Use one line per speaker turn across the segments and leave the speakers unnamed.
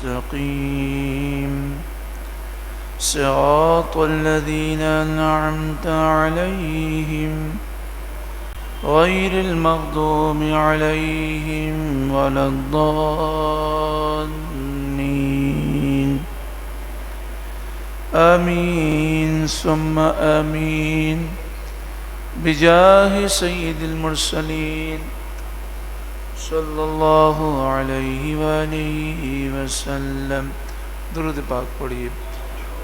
المستقيم صراط الذين أنعمت عليهم غير المغضوب عليهم ولا الضالين آمين ثم آمين بجاه سيد المرسلين صلی اللہ علیہ وآلہ وسلم۔ درود پاک پڑھیے۔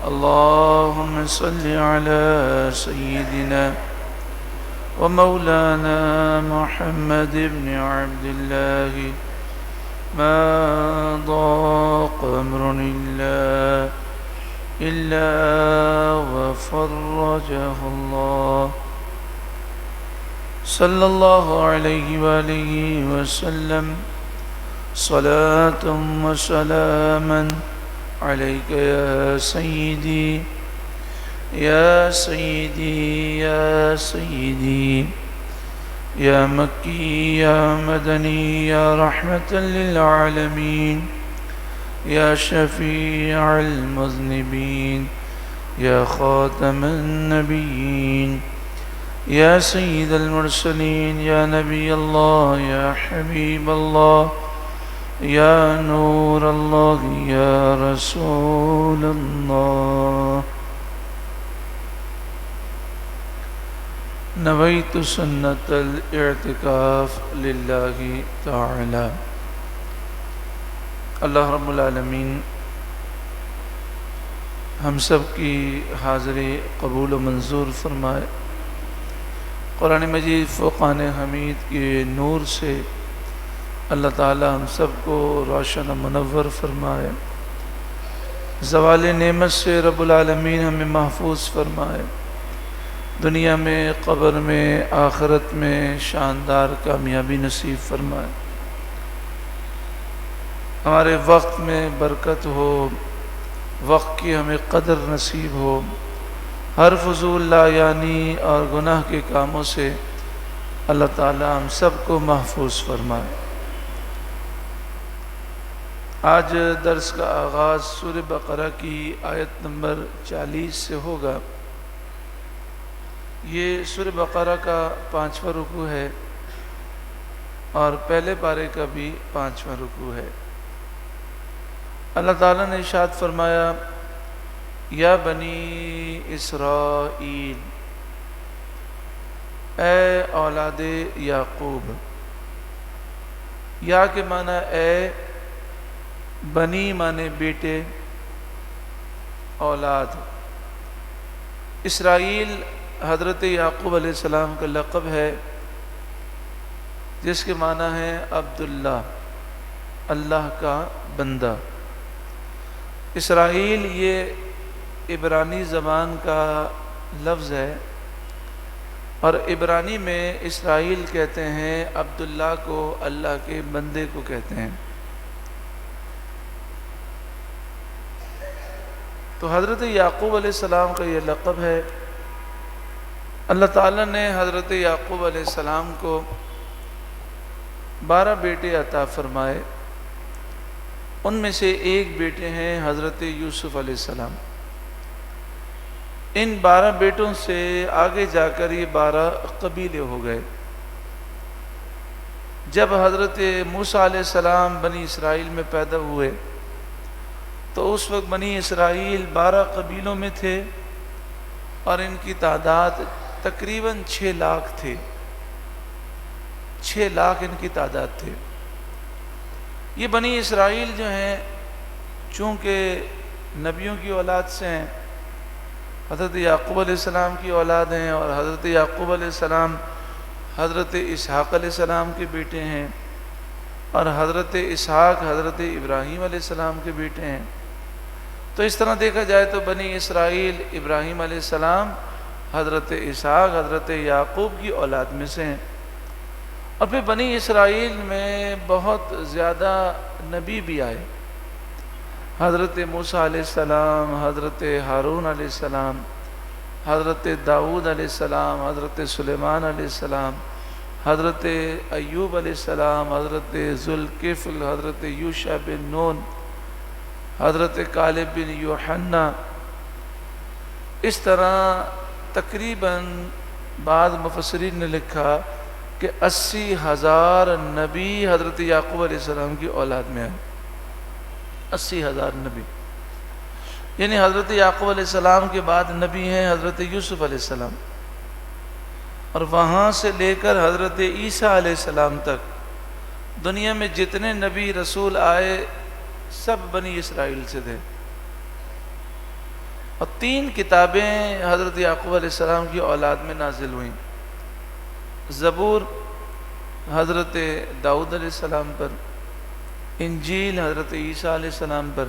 اللہم صلی علی سیدنا ومولانا محمد بن عبد اللہ ما ضاق امر إلا وفرجه الله صلی اللہ علیہ وآلہ وسلم صلاة و سلاما علیک یا سیدی یا سیدی یا سیدی یا مکی یا مدنی یا رحمة للعالمین یا شفیع المذنبین یا خاتم النبیین یا سید المرسلین یا نبی اللہ یا حبیب اللہ یا نور اللہ یا رسول اللہ۔ نویت سنت الاعتکاف للہ تعالی۔ اللہ رب العالمین ہم سب کی حاضری قبول و منظور فرمائے۔ قرآن مجید فرقان حمید کے نور سے اللہ تعالی ہم سب کو روشن و منور فرمائے۔ زوال نعمت سے رب العالمین ہمیں محفوظ فرمائے۔ دنیا میں، قبر میں، آخرت میں شاندار کامیابی نصیب فرمائے۔ ہمارے وقت میں برکت ہو، وقت کی ہمیں قدر نصیب ہو، ہر فضول لا یعنی اور گناہ کے کاموں سے اللہ تعالی ہم سب کو محفوظ فرمائے۔ آج درس کا آغاز سورہ بقرہ کی آیت نمبر 40 سے ہوگا۔ یہ سورہ بقرہ کا 5واں رکوع ہے اور پہلے پارے کا بھی 5واں رکوع ہے۔ اللہ تعالیٰ نے ارشاد فرمایا یا بنی اسرائیل، اے اولاد یعقوب۔ یا کے معنی اے، بنی معنی بیٹے، اولاد۔ اسرائیل حضرت یعقوب علیہ السلام کا لقب ہے جس کے معنی ہے عبداللہ، اللہ کا بندہ۔ اسرائیل یہ عبرانی زبان کا لفظ ہے اور عبرانی میں اسرائیل کہتے ہیں عبداللہ کو، اللہ کے بندے کو کہتے ہیں۔ تو حضرت یعقوب علیہ السلام کا یہ لقب ہے۔ اللہ تعالیٰ نے حضرت یعقوب علیہ السلام کو 12 بیٹے عطا فرمائے۔ ان میں سے ایک بیٹے ہیں حضرت یوسف علیہ السلام۔ ان 12 بیٹوں سے آگے جا کر یہ 12 قبیلے ہو گئے۔ جب حضرت موسیٰ علیہ السلام بنی اسرائیل میں پیدا ہوئے تو اس وقت بنی اسرائیل 12 قبیلوں میں تھے اور ان کی تعداد تقریباً 6 لاکھ تھے۔ 6 لاکھ ان کی تعداد تھے۔ یہ بنی اسرائیل جو ہیں چونکہ نبیوں کی اولاد سے ہیں، حضرت یعقوب علیہ السلام کی اولاد ہیں اور حضرت یعقوب علیہ السلام حضرت اسحاق علیہ السلام کے بیٹے ہیں اور حضرت اسحاق حضرت ابراہیم علیہ السلام کے بیٹے ہیں۔ تو اس طرح دیکھا جائے تو بنی اسرائیل ابراہیم علیہ السلام، حضرت اسحاق، حضرت یعقوب کی اولاد میں سے ہیں۔ اور پھر بنی اسرائیل میں بہت زیادہ نبی بھی آئے۔ حضرت موسیٰ علیہ السلام، حضرت ہارون علیہ السلام، حضرت داؤد علیہ السلام، حضرت سلیمان علیہ السلام، حضرت ایوب علیہ السلام، حضرت ذوالکفل، حضرت یوشع بن نون، حضرت کالب بن یوحنا، اس طرح تقریباً بعض مفسرین نے لکھا کہ 80,000 نبی حضرت یعقوب علیہ السلام کی اولاد میں آئے. 80,000 نبی، یعنی حضرت یعقوب علیہ السلام کے بعد نبی ہیں حضرت یوسف علیہ السلام، اور وہاں سے لے کر حضرت عیسیٰ علیہ السلام تک دنیا میں جتنے نبی رسول آئے سب بنی اسرائیل سے تھے. اور 3 کتابیں حضرت یعقوب علیہ السلام کی اولاد میں نازل ہوئیں. زبور حضرت داؤد علیہ السلام پر، انجیل حضرت عیسیٰ علیہ السلام پر،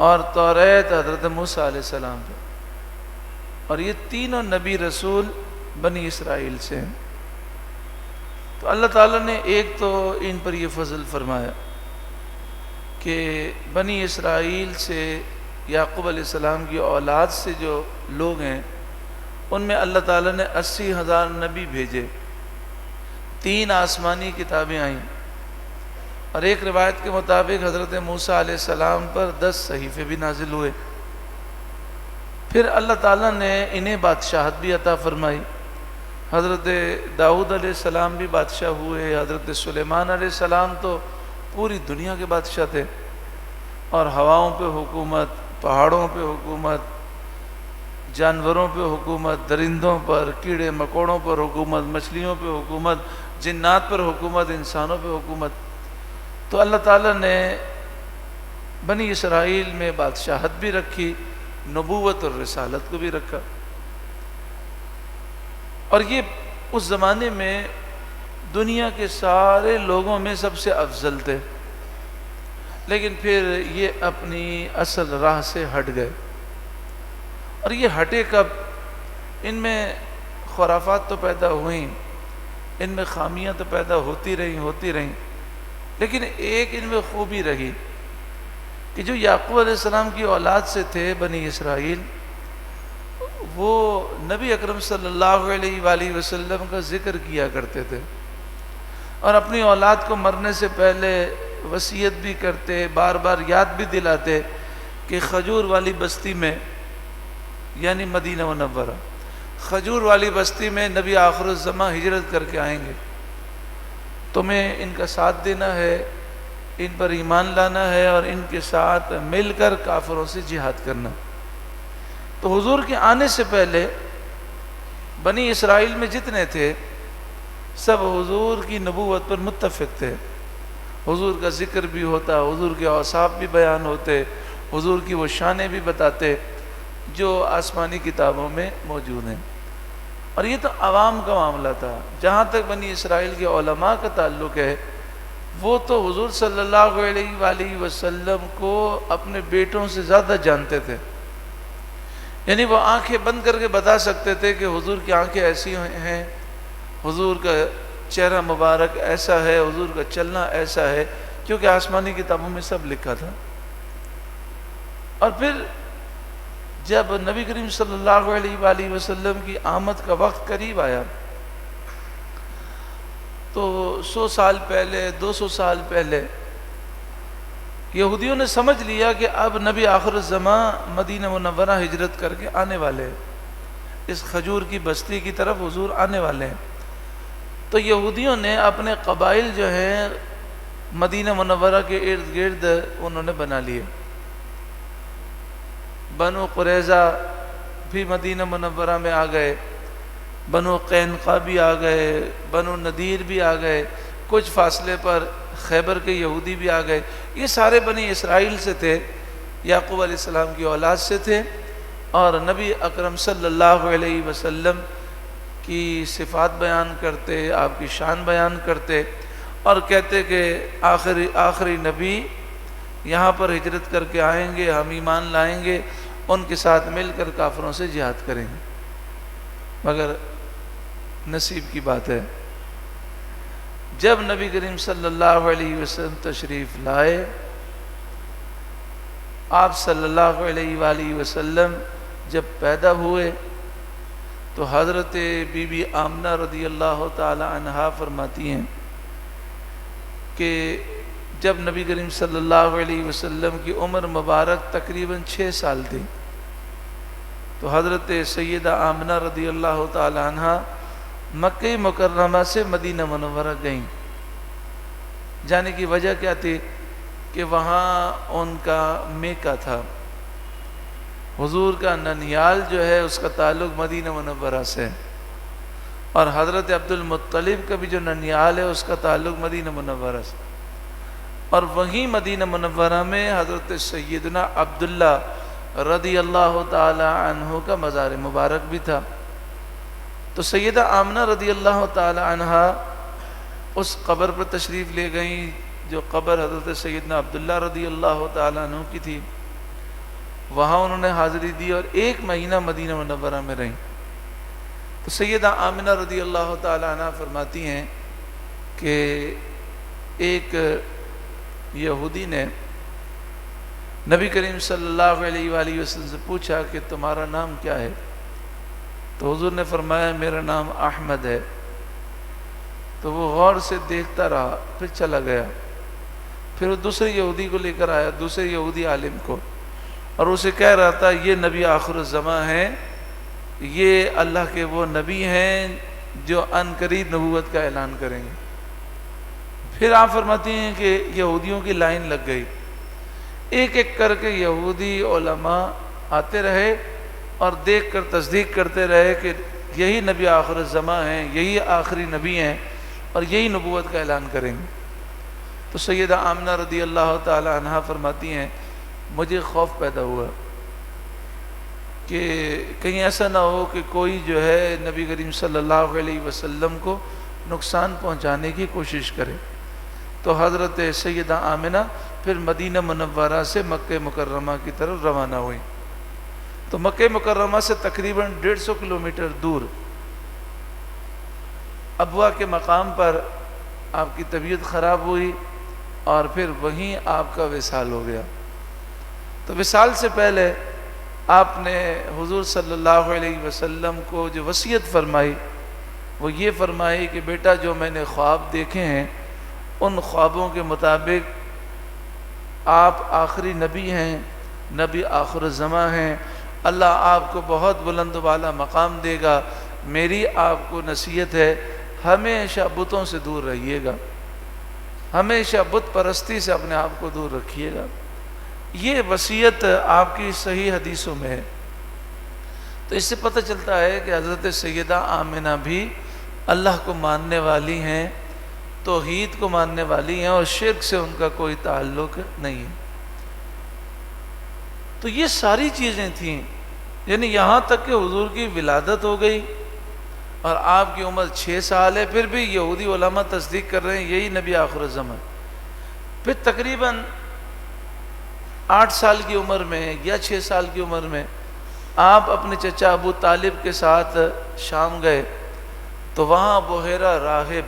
اور توریت حضرت موسیٰ علیہ السلام پر. اور یہ تینوں نبی رسول بنی اسرائیل سے ہیں. تو اللہ تعالیٰ نے ایک تو ان پر یہ فضل فرمایا کہ بنی اسرائیل سے یعقوب علیہ السلام کی اولاد سے جو لوگ ہیں ان میں اللہ تعالیٰ نے 80,000 نبی بھیجے. 3 آسمانی کتابیں آئیں، اور ایک روایت کے مطابق حضرت موسیٰ علیہ السلام پر 10 صحیفے بھی نازل ہوئے. پھر اللہ تعالیٰ نے انہیں بادشاہت بھی عطا فرمائی. حضرت داؤد علیہ السلام بھی بادشاہ ہوئے. حضرت سلیمان علیہ السلام تو پوری دنیا کے بادشاہ تھے، اور ہواؤں پہ حکومت، پہاڑوں پہ حکومت، جانوروں پہ حکومت، درندوں پر، کیڑے مکوڑوں پر حکومت، مچھلیوں پہ حکومت، جنات پر حکومت، انسانوں پہ حکومت. تو اللہ تعالیٰ نے بنی اسرائیل میں بادشاہت بھی رکھی، نبوت اور رسالت کو بھی رکھا. اور یہ اس زمانے میں دنیا کے سارے لوگوں میں سب سے افضل تھے. لیکن پھر یہ اپنی اصل راہ سے ہٹ گئے. اور یہ ہٹے کب؟ ان میں خرافات تو پیدا ہوئیں، ان میں خامیاں تو پیدا ہوتی رہیں، لیکن ایک ان میں خوبی رہی کہ جو یعقوب علیہ السلام کی اولاد سے تھے بنی اسرائیل، وہ نبی اکرم صلی اللہ علیہ وآلہ وسلم کا ذکر کیا کرتے تھے، اور اپنی اولاد کو مرنے سے پہلے وصیت بھی کرتے، بار بار یاد بھی دلاتے کہ کھجور والی بستی میں، یعنی مدینہ منورہ، کھجور والی بستی میں نبی آخر الزماں ہجرت کر کے آئیں گے، تمہیں ان کا ساتھ دینا ہے، ان پر ایمان لانا ہے، اور ان کے ساتھ مل کر کافروں سے جہاد کرنا. تو حضور کے آنے سے پہلے بنی اسرائیل میں جتنے تھے سب حضور کی نبوت پر متفق تھے. حضور کا ذکر بھی ہوتا، حضور کے اوصاف بھی بیان ہوتے، حضور کی وہ شانیں بھی بتاتے جو آسمانی کتابوں میں موجود ہیں. اور یہ تو عوام کا معاملہ تھا. جہاں تک بنی اسرائیل کے علماء کا تعلق ہے، وہ تو حضور صلی اللہ علیہ وآلہ وسلم کو اپنے بیٹوں سے زیادہ جانتے تھے. یعنی وہ آنکھیں بند کر کے بتا سکتے تھے کہ حضور کی آنکھیں ایسی ہیں، حضور کا چہرہ مبارک ایسا ہے، حضور کا چلنا ایسا ہے، کیونکہ آسمانی کتابوں میں سب لکھا تھا. اور پھر جب نبی کریم صلی اللہ علیہ وآلہ وسلم کی آمد کا وقت قریب آیا تو 100 سال پہلے، 200 سال پہلے یہودیوں نے سمجھ لیا کہ اب نبی آخر الزماں مدینہ منورہ ہجرت کر کے آنے والے ہیں، اس کھجور کی بستی کی طرف حضور آنے والے ہیں. تو یہودیوں نے اپنے قبائل جو ہیں مدینہ منورہ کے ارد گرد انہوں نے بنا لیے. بنو قریظہ بھی مدینہ منورہ میں آ گئے، بنو قینقاع بھی آ گئے، بنو نذیر بھی آ گئے، کچھ فاصلے پر خیبر کے یہودی بھی آ گئے. یہ سارے بنی اسرائیل سے تھے، یعقوب علیہ السلام کی اولاد سے تھے، اور نبی اکرم صلی اللہ علیہ وسلم کی صفات بیان کرتے، آپ کی شان بیان کرتے، اور کہتے کہ آخری نبی یہاں پر ہجرت کر کے آئیں گے، ہم ایمان لائیں گے، ان کے ساتھ مل کر کافروں سے جہاد کریں گے. مگر نصیب کی بات ہے، جب نبی کریم صلی اللہ علیہ وسلم تشریف لائے، آپ صلی اللہ علیہ وآلہ وسلم جب پیدا ہوئے تو حضرت بی بی آمنہ رضی اللہ تعالی عنہا فرماتی ہیں کہ جب نبی کریم صلی اللہ علیہ وسلم کی عمر مبارک تقریباً 6 سال تھی تو حضرت سیدہ آمنہ رضی اللہ تعالی عنہ مکہ مکرمہ سے مدینہ منورہ گئیں. جانے کی وجہ کیا تھی کہ وہاں ان کا میکہ تھا. حضور کا ننیال جو ہے اس کا تعلق مدینہ منورہ سے، اور حضرت عبد المطلب کا بھی جو ننیال ہے اس کا تعلق مدینہ منورہ سے، اور وہیں مدینہ منورہ میں حضرت سیدنا عبداللہ رضی اللہ تعالی عنہ کا مزار مبارک بھی تھا. تو سیدہ آمنہ رضی اللہ تعالی عنہ اس قبر پر تشریف لے گئیں جو قبر حضرت سیدنا عبداللہ رضی اللہ تعالی عنہ کی تھی. وہاں انہوں نے حاضری دی اور 1 مہینہ مدینہ منورہ میں رہیں. تو سیدہ آمنہ رضی اللہ تعالی عنہ فرماتی ہیں کہ ایک یہودی نے نبی کریم صلی اللہ علیہ وآلہ وسلم سے پوچھا کہ تمہارا نام کیا ہے؟ تو حضور نے فرمایا میرا نام احمد ہے. تو وہ غور سے دیکھتا رہا، پھر چلا گیا. پھر وہ دوسرے یہودی کو لے کر آیا، دوسرے یہودی عالم کو، اور اسے کہہ رہا تھا یہ نبی آخر الزماں ہیں، یہ اللہ کے وہ نبی ہیں جو ان قریب نبوت کا اعلان کریں گے. پھر آپ فرماتی ہیں کہ یہودیوں کی لائن لگ گئی، ایک ایک کر کے یہودی علماء آتے رہے اور دیکھ کر تصدیق کرتے رہے کہ یہی نبی آخر الزماں ہیں، یہی آخری نبی ہیں اور یہی نبوت کا اعلان کریں گے. تو سیدہ آمنہ رضی اللہ تعالی عنہ فرماتی ہیں مجھے خوف پیدا ہوا کہ کہیں ایسا نہ ہو کہ کوئی جو ہے نبی کریم صلی اللہ علیہ وسلم کو نقصان پہنچانے کی کوشش کرے. تو حضرت سیدہ آمنہ پھر مدینہ منورہ سے مکہ مکرمہ کی طرف روانہ ہوئی. تو مکہ مکرمہ سے تقریباً 150 کلومیٹر دور ابوا کے مقام پر آپ کی طبیعت خراب ہوئی اور پھر وہیں آپ کا وصال ہو گیا. تو وصال سے پہلے آپ نے حضور صلی اللہ علیہ وسلم کو جو وصیت فرمائی وہ یہ فرمائی کہ بیٹا جو میں نے خواب دیکھے ہیں ان خوابوں کے مطابق آپ آخری نبی ہیں، نبی آخر الزماں ہیں، اللہ آپ کو بہت بلند و بالا مقام دے گا. میری آپ کو نصیحت ہے ہمیشہ بتوں سے دور رہیے گا، ہمیشہ بت پرستی سے اپنے آپ کو دور رکھیے گا. یہ وصیت آپ کی صحیح حدیثوں میں ہے. تو اس سے پتہ چلتا ہے کہ حضرت سیدہ آمنہ بھی اللہ کو ماننے والی ہیں، توحید کو ماننے والی ہیں، اور شرک سے ان کا کوئی تعلق نہیں ہے. تو یہ ساری چیزیں تھیں، یعنی یہاں تک کہ حضور کی ولادت ہو گئی اور آپ کی عمر 6 سال ہے، پھر بھی یہودی علماء تصدیق کر رہے ہیں یہی نبی آخر الزمان. پھر تقریباً 8 سال کی عمر میں یا 6 سال کی عمر میں آپ اپنے چچا ابو طالب کے ساتھ شام گئے. تو وہاں بحیرہ راہب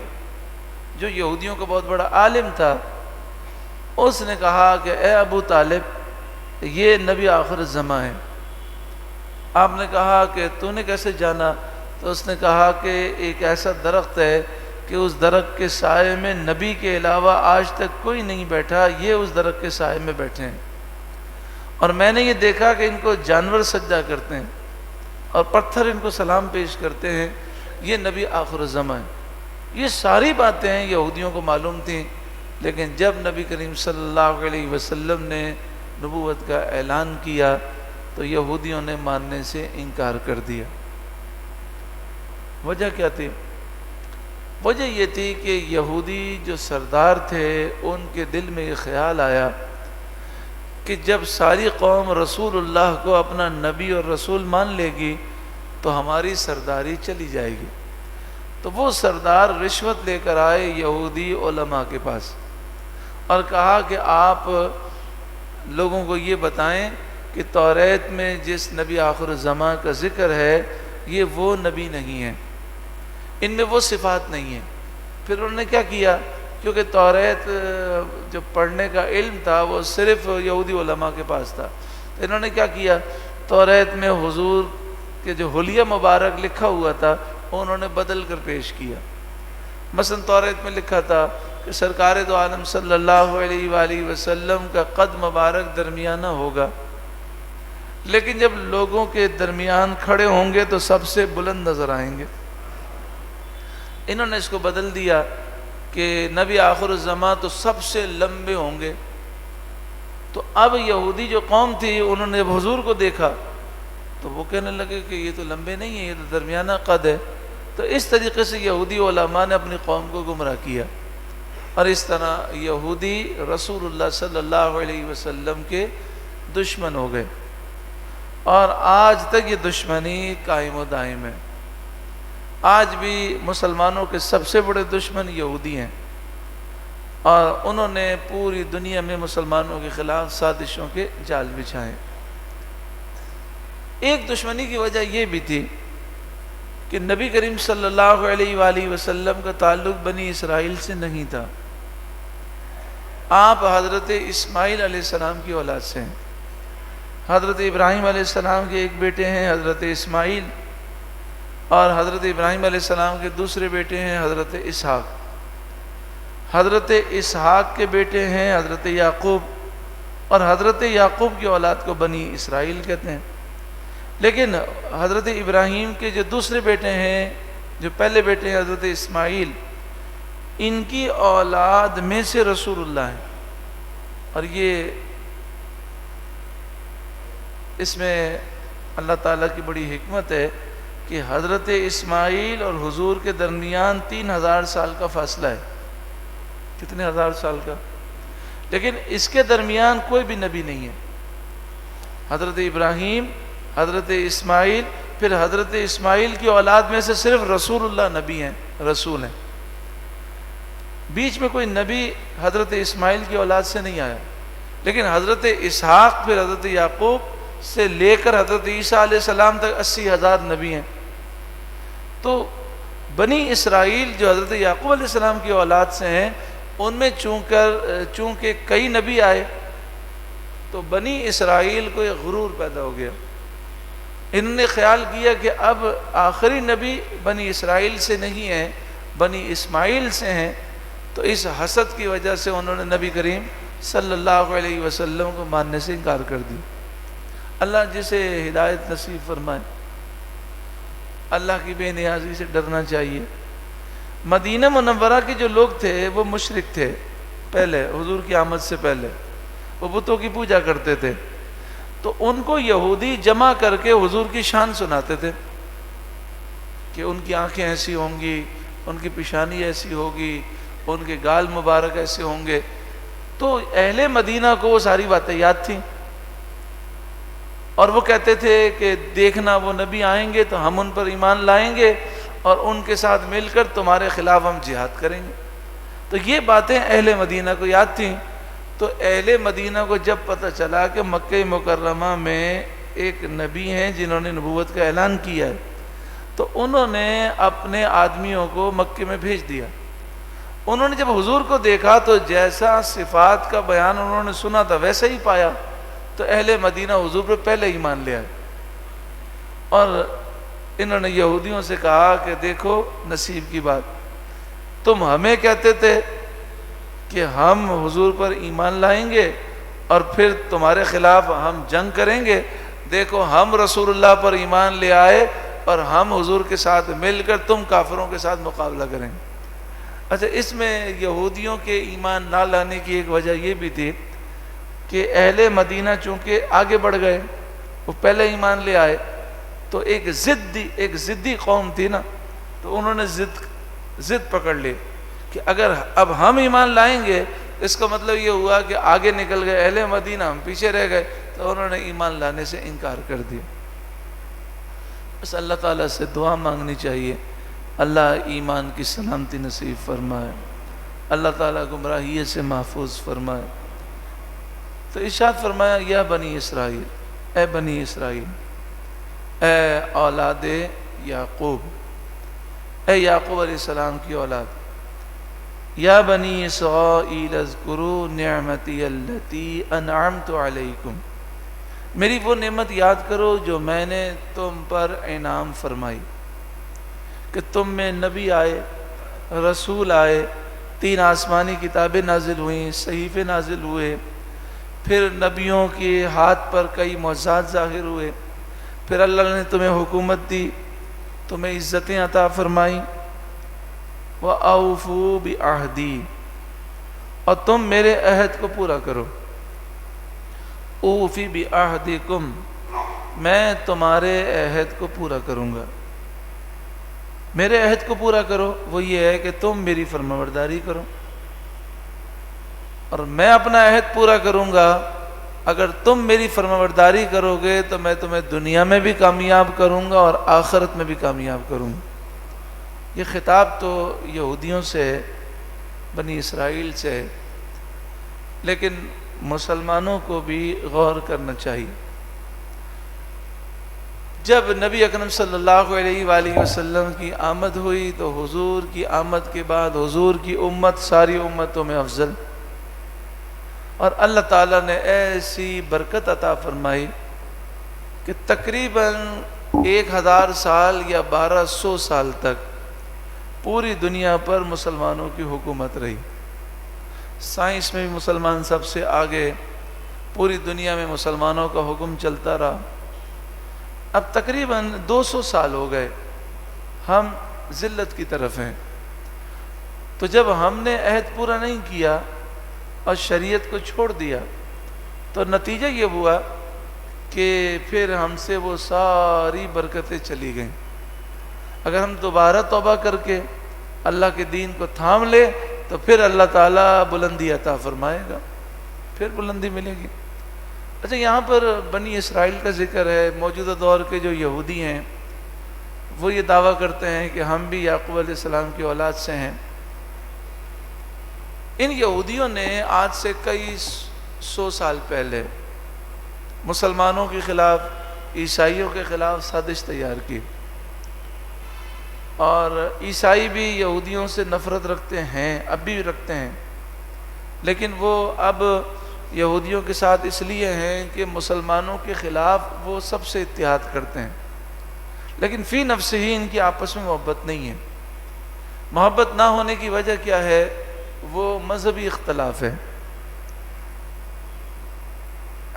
جو یہودیوں کا بہت بڑا عالم تھا، اس نے کہا کہ اے ابو طالب یہ نبی آخر الزماں ہے. آپ نے کہا کہ تو نے کیسے جانا؟ تو اس نے کہا کہ ایک ایسا درخت ہے کہ اس درخت کے سائے میں نبی کے علاوہ آج تک کوئی نہیں بیٹھا، یہ اس درخت کے سائے میں بیٹھے ہیں، اور میں نے یہ دیکھا کہ ان کو جانور سجدہ کرتے ہیں اور پتھر ان کو سلام پیش کرتے ہیں، یہ نبی آخر الزماں ہے. یہ ساری باتیں یہودیوں کو معلوم تھیں، لیکن جب نبی کریم صلی اللہ علیہ وسلم نے نبوت کا اعلان کیا تو یہودیوں نے ماننے سے انکار کر دیا. وجہ کیا تھی؟ وجہ یہ تھی کہ یہودی جو سردار تھے ان کے دل میں یہ خیال آیا کہ جب ساری قوم رسول اللہ کو اپنا نبی اور رسول مان لے گی تو ہماری سرداری چلی جائے گی. تو وہ سردار رشوت لے کر آئے یہودی علماء کے پاس اور کہا کہ آپ لوگوں کو یہ بتائیں کہ توریت میں جس نبی آخر الزماں کا ذکر ہے یہ وہ نبی نہیں ہے، ان میں وہ صفات نہیں ہیں. پھر انہوں نے کیا کیا؟ کیونکہ توریت جو پڑھنے کا علم تھا وہ صرف یہودی علماء کے پاس تھا، تو انہوں نے کیا کیا؟ توریت میں حضور کے جو حلیہ مبارک لکھا ہوا تھا انہوں نے بدل کر پیش کیا. مثلا توریت میں لکھا تھا کہ سرکار دو عالم صلی اللہ علیہ وآلہ وسلم کا قد مبارک درمیانہ ہوگا، لیکن جب لوگوں کے درمیان کھڑے ہوں گے تو سب سے بلند نظر آئیں گے۔ انہوں نے اس کو بدل دیا کہ نبی آخر الزمان تو سب سے لمبے ہوں گے۔ تو اب یہودی جو قوم تھی انہوں نے حضور کو دیکھا تو وہ کہنے لگے کہ یہ تو لمبے نہیں ہیں، یہ تو درمیانہ قد ہے۔ تو اس طریقے سے یہودی علماء نے اپنی قوم کو گمراہ کیا، اور اس طرح یہودی رسول اللہ صلی اللہ علیہ وسلم کے دشمن ہو گئے، اور آج تک یہ دشمنی قائم و دائم ہے۔ آج بھی مسلمانوں کے سب سے بڑے دشمن یہودی ہیں، اور انہوں نے پوری دنیا میں مسلمانوں کے خلاف سازشوں کے جال بچھائے۔ ایک دشمنی کی وجہ یہ بھی تھی کہ نبی کریم صلی اللہ علیہ وآلہ وسلم کا تعلق بنی اسرائیل سے نہیں تھا، آپ حضرت اسماعیل علیہ السلام کی اولاد سے ہیں۔ حضرت ابراہیم علیہ السلام کے ایک بیٹے ہیں حضرت اسماعیل، اور حضرت ابراہیم علیہ السلام کے دوسرے بیٹے ہیں حضرت اسحاق۔ حضرت اسحاق کے بیٹے ہیں حضرت یعقوب، اور حضرت یعقوب کی اولاد کو بنی اسرائیل کہتے ہیں۔ لیکن حضرت ابراہیم کے جو دوسرے بیٹے ہیں، جو پہلے بیٹے ہیں حضرت اسماعیل، ان کی اولاد میں سے رسول اللہ ہے۔ اور یہ اس میں اللہ تعالیٰ کی بڑی حکمت ہے کہ حضرت اسماعیل اور حضور کے درمیان 3000 سال کا فاصلہ ہے۔ کتنے ہزار سال کا؟ لیکن اس کے درمیان کوئی بھی نبی نہیں ہے۔ حضرت ابراہیم، حضرت اسماعیل، پھر حضرت اسماعیل کی اولاد میں سے صرف رسول اللہ نبی ہیں، رسول ہیں۔ بیچ میں کوئی نبی حضرت اسماعیل کی اولاد سے نہیں آیا، لیکن حضرت اسحاق پھر حضرت یعقوب سے لے کر حضرت عیسیٰ علیہ السلام تک 80,000 نبی ہیں۔ تو بنی اسرائیل جو حضرت یعقوب علیہ السلام کی اولاد سے ہیں، ان میں چونکہ کئی نبی آئے تو بنی اسرائیل کو ایک غرور پیدا ہو گیا۔ انہوں نے خیال کیا کہ اب آخری نبی بنی اسرائیل سے نہیں ہے، بنی اسماعیل سے ہیں، تو اس حسد کی وجہ سے انہوں نے نبی کریم صلی اللہ علیہ وسلم کو ماننے سے انکار کر دی۔ اللہ جسے ہدایت نصیب فرمائے۔ اللہ کی بے نیازی سے ڈرنا چاہیے۔ مدینہ منورہ کے جو لوگ تھے وہ مشرک تھے، پہلے حضور کی آمد سے پہلے وہ بتوں کی پوجا کرتے تھے، تو ان کو یہودی جمع کر کے حضور کی شان سناتے تھے کہ ان کی آنکھیں ایسی ہوں گی، ان کی پیشانی ایسی ہوگی، ان کے گال مبارک ایسے ہوں گے۔ تو اہل مدینہ کو وہ ساری باتیں یاد تھیں، اور وہ کہتے تھے کہ دیکھنا وہ نبی آئیں گے تو ہم ان پر ایمان لائیں گے اور ان کے ساتھ مل کر تمہارے خلاف ہم جہاد کریں گے۔ تو یہ باتیں اہل مدینہ کو یاد تھیں۔ تو اہل مدینہ کو جب پتہ چلا کہ مکہ مکرمہ میں ایک نبی ہیں جنہوں نے نبوت کا اعلان کیا ہے، تو انہوں نے اپنے آدمیوں کو مکے میں بھیج دیا۔ انہوں نے جب حضور کو دیکھا تو جیسا صفات کا بیان انہوں نے سنا تھا ویسا ہی پایا، تو اہل مدینہ حضور پر پہلے ایمان لے آئے۔ اور انہوں نے یہودیوں سے کہا کہ دیکھو نصیب کی بات، تم ہمیں کہتے تھے کہ ہم حضور پر ایمان لائیں گے اور پھر تمہارے خلاف ہم جنگ کریں گے، دیکھو ہم رسول اللہ پر ایمان لے آئے اور ہم حضور کے ساتھ مل کر تم کافروں کے ساتھ مقابلہ کریں گے۔ اچھا، اس میں یہودیوں کے ایمان نہ لانے کی ایک وجہ یہ بھی تھی کہ اہل مدینہ چونکہ آگے بڑھ گئے، وہ پہلے ایمان لے آئے، تو ایک ضدی قوم تھی نا، تو انہوں نے ضد پکڑ لی کہ اگر اب ہم ایمان لائیں گے اس کا مطلب یہ ہوا کہ آگے نکل گئے اہل مدینہ، ہم پیچھے رہ گئے، تو انہوں نے ایمان لانے سے انکار کر دیا۔ بس اللہ تعالیٰ سے دعا مانگنی چاہیے، اللہ ایمان کی سلامتی نصیب فرمائے، اللہ تعالیٰ گمراہی سے محفوظ فرمائے۔ تو ارشاد فرمایا، یا بنی اسرائیل، اے بنی اسرائیل، اے اولاد یعقوب، اے یعقوب علیہ السلام کی اولاد، یا بنی اسرائیل اذکروا نعمتی التی انعمت علیکم، میری وہ نعمت یاد کرو جو میں نے تم پر انعام فرمائی، کہ تم میں نبی آئے، رسول آئے، 3 آسمانی کتابیں نازل ہوئیں، صحیفے نازل ہوئے، پھر نبیوں کے ہاتھ پر کئی معجزات ظاہر ہوئے، پھر اللہ نے تمہیں حکومت دی، تمہیں عزتیں عطا فرمائیں، وَأَوْفُوا بِعَہْدِي، اور تم میرے عہد کو پورا کرو، اوفی بعہدکم، میں تمہارے عہد کو پورا کروں گا۔ میرے عہد کو پورا کرو وہ یہ ہے کہ تم میری فرمانبرداری کرو، اور میں اپنا عہد پورا کروں گا، اگر تم میری فرمانبرداری کرو گے تو میں تمہیں دنیا میں بھی کامیاب کروں گا اور آخرت میں بھی کامیاب کروں گا۔ یہ خطاب تو یہودیوں سے، بنی اسرائیل سے، لیکن مسلمانوں کو بھی غور کرنا چاہیے۔ جب نبی اکرم صلی اللہ علیہ وآلہ وسلم کی آمد ہوئی تو حضور کی آمد کے بعد حضور کی امت ساری امتوں میں افضل، اور اللہ تعالیٰ نے ایسی برکت عطا فرمائی کہ تقریباً 1000 سال یا 1200 سال تک پوری دنیا پر مسلمانوں کی حکومت رہی۔ سائنس میں بھی مسلمان سب سے آگے، پوری دنیا میں مسلمانوں کا حکم چلتا رہا۔ اب تقریباً 200 سال ہو گئے ہم ذلت کی طرف ہیں، تو جب ہم نے عہد پورا نہیں کیا اور شریعت کو چھوڑ دیا تو نتیجہ یہ ہوا کہ پھر ہم سے وہ ساری برکتیں چلی گئیں۔ اگر ہم دوبارہ توبہ کر کے اللہ کے دین کو تھام لے تو پھر اللہ تعالیٰ بلندی عطا فرمائے گا، پھر بلندی ملے گی۔ اچھا، یہاں پر بنی اسرائیل کا ذکر ہے۔ موجودہ دور کے جو یہودی ہیں وہ یہ دعویٰ کرتے ہیں کہ ہم بھی یعقوب علیہ السلام کی اولاد سے ہیں۔ ان یہودیوں نے آج سے کئی 100 سال پہلے مسلمانوں کے خلاف، عیسائیوں کے خلاف سازش تیار کی، اور عیسائی بھی یہودیوں سے نفرت رکھتے ہیں، اب بھی رکھتے ہیں، لیکن وہ اب یہودیوں کے ساتھ اس لیے ہیں کہ مسلمانوں کے خلاف وہ سب سے اتحاد کرتے ہیں، لیکن فی نفس ہی ان کی آپس میں محبت نہیں ہے۔ محبت نہ ہونے کی وجہ کیا ہے؟ وہ مذہبی اختلاف ہے۔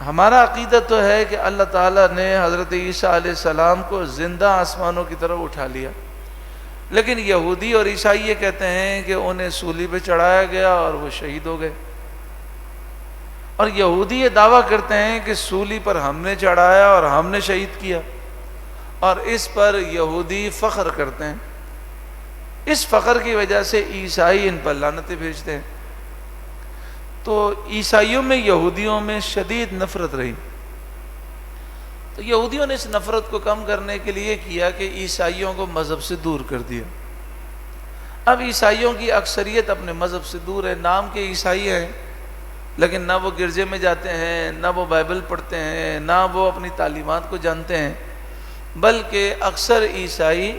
ہمارا عقیدہ تو ہے کہ اللہ تعالیٰ نے حضرت عیسیٰ علیہ السلام کو زندہ آسمانوں کی طرف اٹھا لیا، لیکن یہودی اور عیسائی یہ کہتے ہیں کہ انہیں سولی پہ چڑھایا گیا اور وہ شہید ہو گئے، اور یہودی یہ دعویٰ کرتے ہیں کہ سولی پر ہم نے چڑھایا اور ہم نے شہید کیا، اور اس پر یہودی فخر کرتے ہیں۔ اس فخر کی وجہ سے عیسائی ان پر لعنتیں بھیجتے ہیں۔ تو عیسائیوں میں یہودیوں میں شدید نفرت رہی، تو یہودیوں نے اس نفرت کو کم کرنے کے لیے کیا کہ عیسائیوں کو مذہب سے دور کر دیا۔ اب عیسائیوں کی اکثریت اپنے مذہب سے دور ہے، نام کے عیسائی ہیں لیکن نہ وہ گرجے میں جاتے ہیں، نہ وہ بائبل پڑھتے ہیں، نہ وہ اپنی تعلیمات کو جانتے ہیں، بلکہ اکثر عیسائی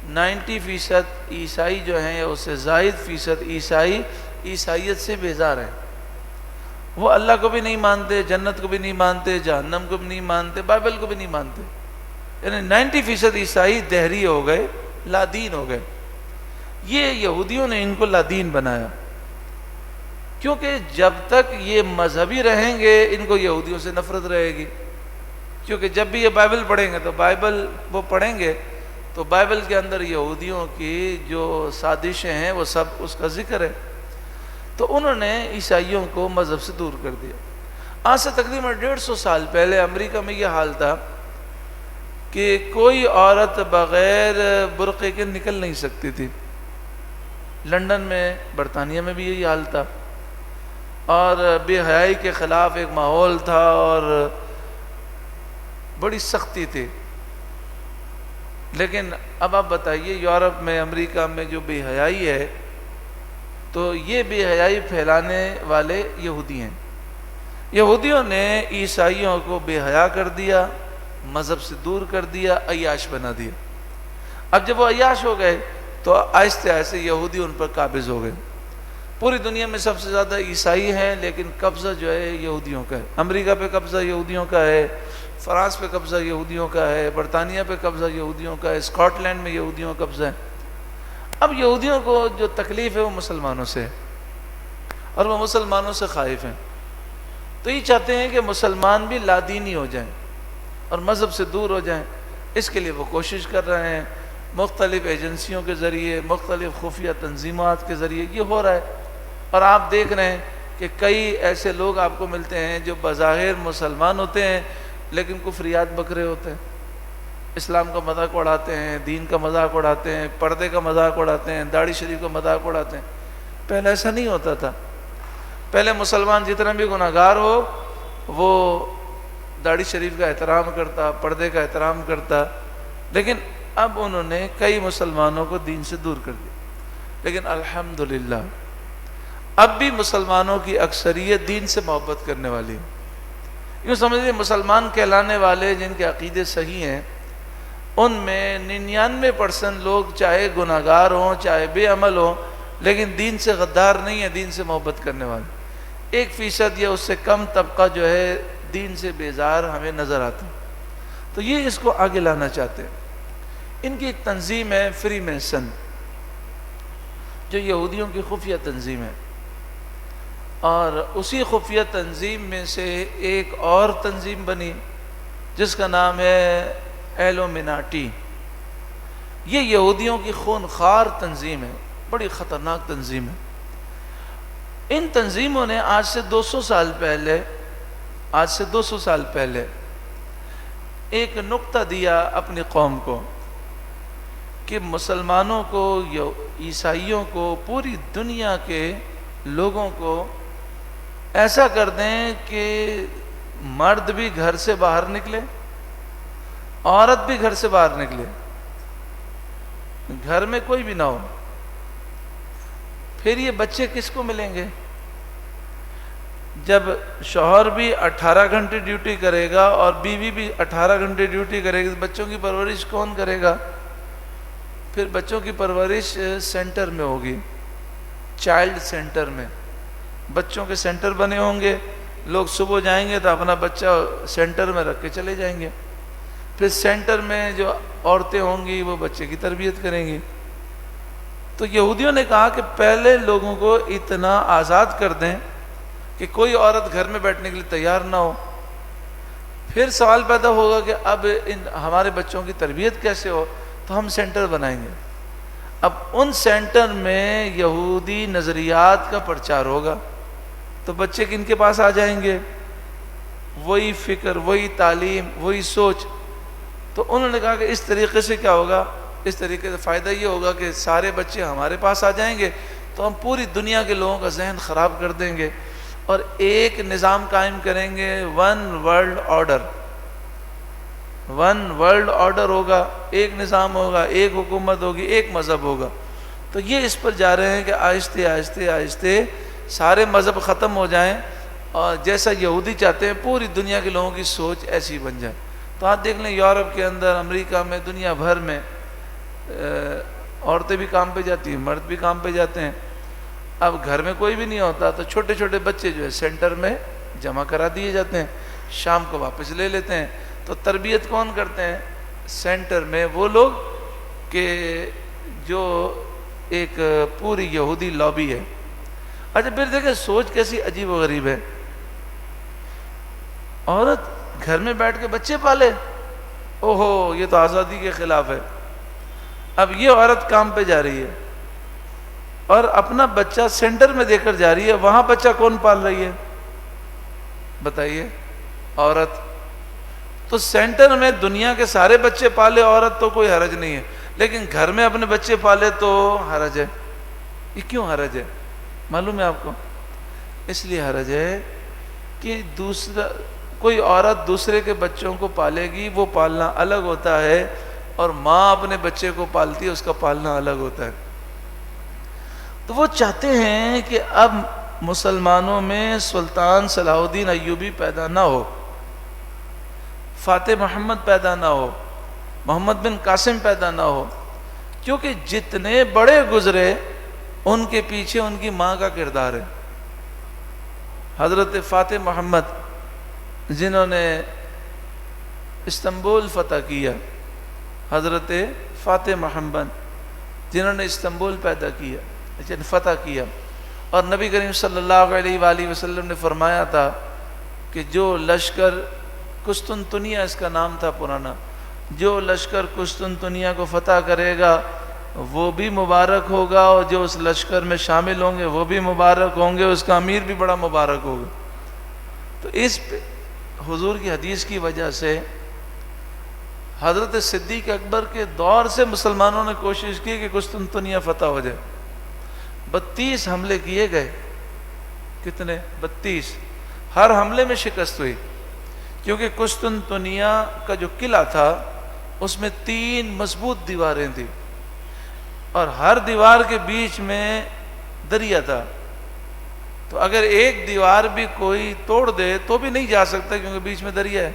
90% عیسائی جو ہیں اس سے زائد فیصد عیسائی عیسائیت سے بیزار ہیں۔ وہ اللہ کو بھی نہیں مانتے، جنت کو بھی نہیں مانتے، جہنم کو بھی نہیں مانتے، بائبل کو بھی نہیں مانتے، یعنی 90% عیسائی دہری ہو گئے، لادین ہو گئے۔ یہ یہودیوں نے ان کو لادین بنایا، کیونکہ جب تک یہ مذہبی رہیں گے ان کو یہودیوں سے نفرت رہے گی، کیونکہ جب بھی یہ بائبل پڑھیں گے تو بائبل وہ پڑھیں گے تو بائبل کے اندر یہودیوں کی جو سازشیں ہیں وہ سب اس کا ذکر ہے۔ تو انہوں نے عیسائیوں کو مذہب سے دور کر دیا۔ آج سے تقریباً 150 سال پہلے امریکہ میں یہ حال تھا کہ کوئی عورت بغیر برقعے کے نکل نہیں سکتی تھی۔ لندن میں، برطانیہ میں بھی یہی حال تھا، اور بے حیائی کے خلاف ایک ماحول تھا اور بڑی سختی تھی۔ لیکن اب آپ بتائیے، یورپ میں، امریکہ میں جو بے حیائی ہے، تو یہ بے حیائی پھیلانے والے یہودی ہیں۔ یہودیوں نے عیسائیوں کو بے حیا کر دیا، مذہب سے دور کر دیا، عیاش بنا دیا۔ اب جب وہ عیاش ہو گئے تو آہستہ آہستہ یہودی ان پر قابض ہو گئے۔ پوری دنیا میں سب سے زیادہ عیسائی ہیں، لیکن قبضہ جو ہے یہودیوں کا ہے۔ امریکہ پہ قبضہ یہودیوں کا ہے، فرانس پہ قبضہ یہودیوں کا ہے، برطانیہ پہ قبضہ یہودیوں کا ہے، اسکاٹ لینڈ میں یہودیوں کا قبضہ ہے۔ اب یہودیوں کو جو تکلیف ہے وہ مسلمانوں سے ہے، اور وہ مسلمانوں سے خائف ہیں، تو یہ چاہتے ہیں کہ مسلمان بھی لادینی ہو جائیں اور مذہب سے دور ہو جائیں۔ اس کے لیے وہ کوشش کر رہے ہیں، مختلف ایجنسیوں کے ذریعے، مختلف خفیہ تنظیمات کے ذریعے یہ ہو رہا ہے۔ اور آپ دیکھ رہے ہیں کہ کئی ایسے لوگ آپ کو ملتے ہیں جو بظاہر مسلمان ہوتے ہیں لیکن کفریات بکرے ہوتے ہیں، اسلام کا مذاق اڑاتے ہیں، دین کا مذاق اڑاتے ہیں، پردے کا مذاق اڑاتے ہیں، داڑھی شریف کا مذاق اڑاتے ہیں۔ پہلے ایسا نہیں ہوتا تھا، پہلے مسلمان جتنا بھی گناہ گار ہو وہ داڑھی شریف کا احترام کرتا، پردے کا احترام کرتا، لیکن اب انہوں نے کئی مسلمانوں کو دین سے دور کر دیا۔ لیکن الحمدللہ اب بھی مسلمانوں کی اکثریت دین سے محبت کرنے والی ہے۔ یوں سمجھئے مسلمان کہلانے والے جن کے عقیدے صحیح ہیں ان میں 99% لوگ چاہے گناہ گار ہوں چاہے بے عمل ہوں لیکن دین سے غدار نہیں ہے، دین سے محبت کرنے والے۔ 1% یا اس سے کم طبقہ جو ہے دین سے بیزار ہمیں نظر آتا ہے، تو یہ اس کو آگے لانا چاہتے ہیں۔ ان کی ایک تنظیم ہے فری میسن، جو یہودیوں کی خفیہ تنظیم ہے، اور اسی خفیہ تنظیم میں سے ایک اور تنظیم بنی جس کا نام ہے ایلومیناٹی۔ یہ یہودیوں کی خونخوار تنظیم ہے، بڑی خطرناک تنظیم ہے۔ ان تنظیموں نے آج سے 200 سال پہلے ایک نقطہ دیا اپنی قوم کو کہ مسلمانوں کو، عیسائیوں کو، پوری دنیا کے لوگوں کو ایسا کر دیں کہ مرد بھی گھر سے باہر نکلے، عورت بھی گھر سے باہر نکلے، گھر میں کوئی بھی نہ ہو۔ پھر یہ بچے کس کو ملیں گے؟ جب شوہر بھی 18 گھنٹے ڈیوٹی کرے گا اور بیوی بھی 18 گھنٹے ڈیوٹی کرے گی، بچوں کی پرورش کون کرے گا؟ پھر بچوں کی پرورش سینٹر میں ہوگی، چائلڈ سینٹر میں بچوں کے سینٹر بنے ہوں گے، لوگ صبح جائیں گے تو اپنا بچہ سینٹر میں رکھ کے چلے جائیں گے، پھر سینٹر میں جو عورتیں ہوں گی وہ بچے کی تربیت کریں گی۔ تو یہودیوں نے کہا کہ پہلے لوگوں کو اتنا آزاد کر دیں کہ کوئی عورت گھر میں بیٹھنے کے لیے تیار نہ ہو، پھر سوال پیدا ہوگا کہ اب ہمارے بچوں کی تربیت کیسے ہو، تو ہم سینٹر بنائیں گے۔ اب ان سینٹر میں یہودی نظریات کا پرچار ہوگا، تو بچے کن کے پاس آ جائیں گے؟ وہی فکر، وہی تعلیم، وہی سوچ۔ تو انہوں نے کہا کہ اس طریقے سے کیا ہوگا، اس طریقے سے فائدہ یہ ہوگا کہ سارے بچے ہمارے پاس آ جائیں گے تو ہم پوری دنیا کے لوگوں کا ذہن خراب کر دیں گے اور ایک نظام قائم کریں گے، one world order. One world order ہوگا، ایک نظام ہوگا، ایک حکومت ہوگی، ایک مذہب ہوگا۔ تو یہ اس پر جا رہے ہیں کہ آہستہ آہستہ آہستہ سارے مذہب ختم ہو جائیں اور جیسا یہودی چاہتے ہیں پوری دنیا کے لوگوں کی سوچ ایسی بن جائے۔ تو آپ دیکھ لیں یورپ کے اندر، امریکہ میں، دنیا بھر میں عورتیں بھی کام پہ جاتی ہیں، مرد بھی کام پہ جاتے ہیں۔ اب گھر میں کوئی بھی نہیں ہوتا تو چھوٹے چھوٹے بچے جو ہے سینٹر میں جمع کرا دیے جاتے ہیں، شام کو واپس لے لیتے ہیں۔ تو تربیت کون کرتے ہیں سینٹر میں؟ وہ لوگ کہ جو ایک پوری یہودی لابی ہے۔ اچھا پھر دیکھیں سوچ کیسی عجیب و غریب ہے، عورت گھر میں بیٹھ کے بچے پالے، اوہو یہ تو آزادی کے خلاف ہے۔ اب یہ عورت کام پہ جا رہی ہے اور اپنا بچہ سینٹر میں دے کر جا رہی ہے، وہاں بچہ کون پال رہی ہے بتائیے؟ عورت۔ تو سینٹر میں دنیا کے سارے بچے پالے عورت تو کوئی حرج نہیں ہے، لیکن گھر میں اپنے بچے پالے تو حرج ہے۔ یہ کیوں حرج ہے معلوم ہے آپ کو؟ اس لیے حرج ہے کہ کوئی عورت دوسرے کے بچوں کو پالے گی، وہ پالنا الگ ہوتا ہے، اور ماں اپنے بچے کو پالتی ہے، اس کا پالنا الگ ہوتا ہے۔ تو وہ چاہتے ہیں کہ اب مسلمانوں میں سلطان صلاح الدین ایوبی پیدا نہ ہو، فاتح محمد پیدا نہ ہو، محمد بن قاسم پیدا نہ ہو، کیونکہ جتنے بڑے گزرے ان کے پیچھے ان کی ماں کا کردار ہے۔ حضرت فاتح محمد جنہوں نے استنبول فتح کیا، حضرت فاتح محمد جنہوں نے استنبول پیدا کیا، فتح کیا. اور نبی کریم صلی اللہ علیہ وآلہ وسلم نے فرمایا تھا کہ جو لشکر قسطنطنیہ اس کا نام تھا پرانا، جو لشکر قسطنطنیہ کو فتح کرے گا وہ بھی مبارک ہوگا، اور جو اس لشکر میں شامل ہوں گے وہ بھی مبارک ہوں گے، اس کا امیر بھی بڑا مبارک ہوگا. تو اس حضور کی حدیث کی وجہ سے حضرت صدیق اکبر کے دور سے مسلمانوں نے کوشش کی کہ قسطنطنیہ فتح ہو جائے. 32 حملے کیے گئے. کتنے؟ 32. ہر حملے میں شکست ہوئی، کیونکہ قسطنطنیہ کا جو قلعہ تھا اس میں 3 مضبوط دیواریں تھیں، اور ہر دیوار کے بیچ میں دریا تھا. تو اگر ایک دیوار بھی کوئی توڑ دے تو بھی نہیں جا سکتا، کیونکہ بیچ میں دریا ہے.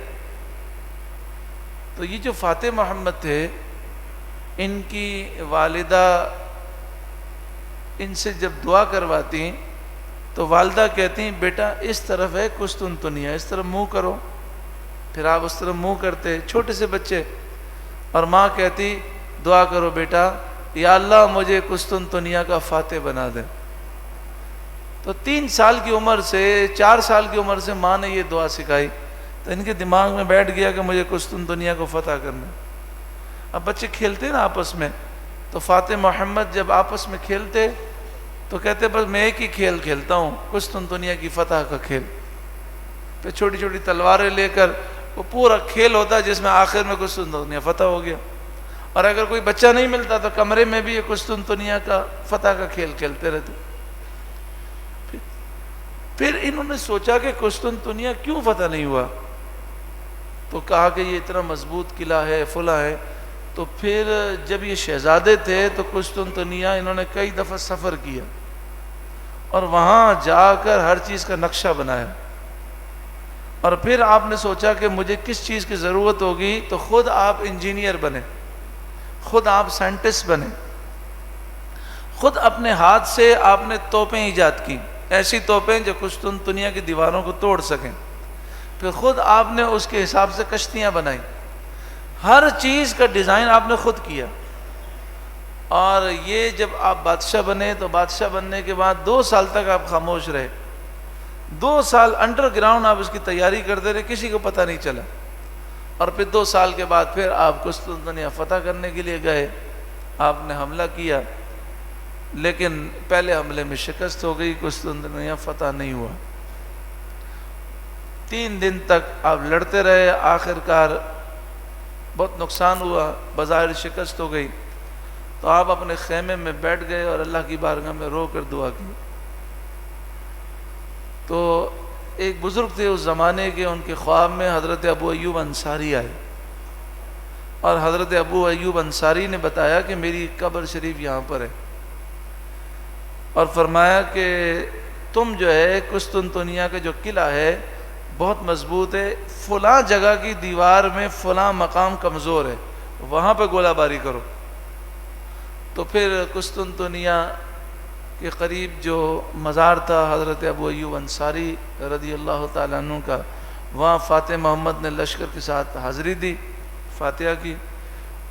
تو یہ جو فاتح محمد تھے، ان کی والدہ ان سے جب دعا کرواتی تو والدہ کہتی بیٹا اس طرف ہے قسطنطنیہ، اس طرف منہ کرو. پھر آپ اس طرف منہ کرتے، چھوٹے سے بچے. اور ماں کہتی دعا کرو بیٹا، یا اللہ مجھے قسطنطنیہ کا فاتح بنا دے. تو 3 سال کی عمر سے 4 سال کی عمر سے ماں نے یہ دعا سکھائی، تو ان کے دماغ میں بیٹھ گیا کہ مجھے قسطنطنیہ کو فتح کرنا. اب بچے کھیلتے نا آپس میں، تو فاتح محمد جب آپس میں کھیلتے تو کہتے بس میں ایک ہی کھیل کھیلتا ہوں، قسطنطنیہ کی فتح کا کھیل. پھر چھوٹی چھوٹی تلواریں لے کر وہ پورا کھیل ہوتا جس میں آخر میں قسطنطنیہ فتح ہو گیا. اور اگر کوئی بچہ نہیں ملتا تو کمرے میں بھی یہ قسطنطنیہ کا فتح کا کھیل کھیلتے رہتے. پھر انہوں نے سوچا کہ قسطنطنیہ کیوں فتح نہیں ہوا، تو کہا کہ یہ اتنا مضبوط قلعہ ہے، فلاں ہے. تو پھر جب یہ شہزادے تھے تو قسطنطنیہ انہوں نے کئی دفعہ سفر کیا اور وہاں جا کر ہر چیز کا نقشہ بنایا. اور پھر آپ نے سوچا کہ مجھے کس چیز کی ضرورت ہوگی، تو خود آپ انجینئر بنے، خود آپ سائنٹسٹ بنے، خود اپنے ہاتھ سے آپ نے توپیں ایجاد کی، ایسی توپیں جو قسطنطنیہ کی دیواروں کو توڑ سکیں. پھر خود آپ نے اس کے حساب سے کشتیاں بنائیں، ہر چیز کا ڈیزائن آپ نے خود کیا. اور یہ جب آپ بادشاہ بنے تو بادشاہ بننے کے بعد 2 سال تک آپ خاموش رہے. 2 سال انڈر گراؤنڈ آپ اس کی تیاری کرتے رہے، کسی کو پتہ نہیں چلا. اور پھر 2 سال کے بعد پھر آپ قسطنطنیہ فتح کرنے کے لیے گئے. آپ نے حملہ کیا، لیکن پہلے حملے میں شکست ہو گئی، قسطنطنیہ فتح نہیں ہوا. 3 دن تک آپ لڑتے رہے، آخر کار بہت نقصان ہوا، بظاہر شکست ہو گئی. تو آپ اپنے خیمے میں بیٹھ گئے اور اللہ کی بارگاہ میں رو کر دعا کی. تو ایک بزرگ تھے اس زمانے کے، ان کے خواب میں حضرت ابو ایوب انصاری آئے، اور حضرت ابو ایوب انصاری نے بتایا کہ میری قبر شریف یہاں پر ہے، اور فرمایا کہ تم جو ہے قسطنطنیہ کا جو قلعہ ہے بہت مضبوط ہے، فلاں جگہ کی دیوار میں فلاں مقام کمزور ہے، وہاں پہ گولہ باری کرو. تو پھر قسطنطنیہ کے قریب جو مزار تھا حضرت ابو ایوب انصاری رضی اللہ تعالیٰ عنہ کا، وہاں فاتح محمد نے لشکر کے ساتھ حاضری دی، فاتحہ کی،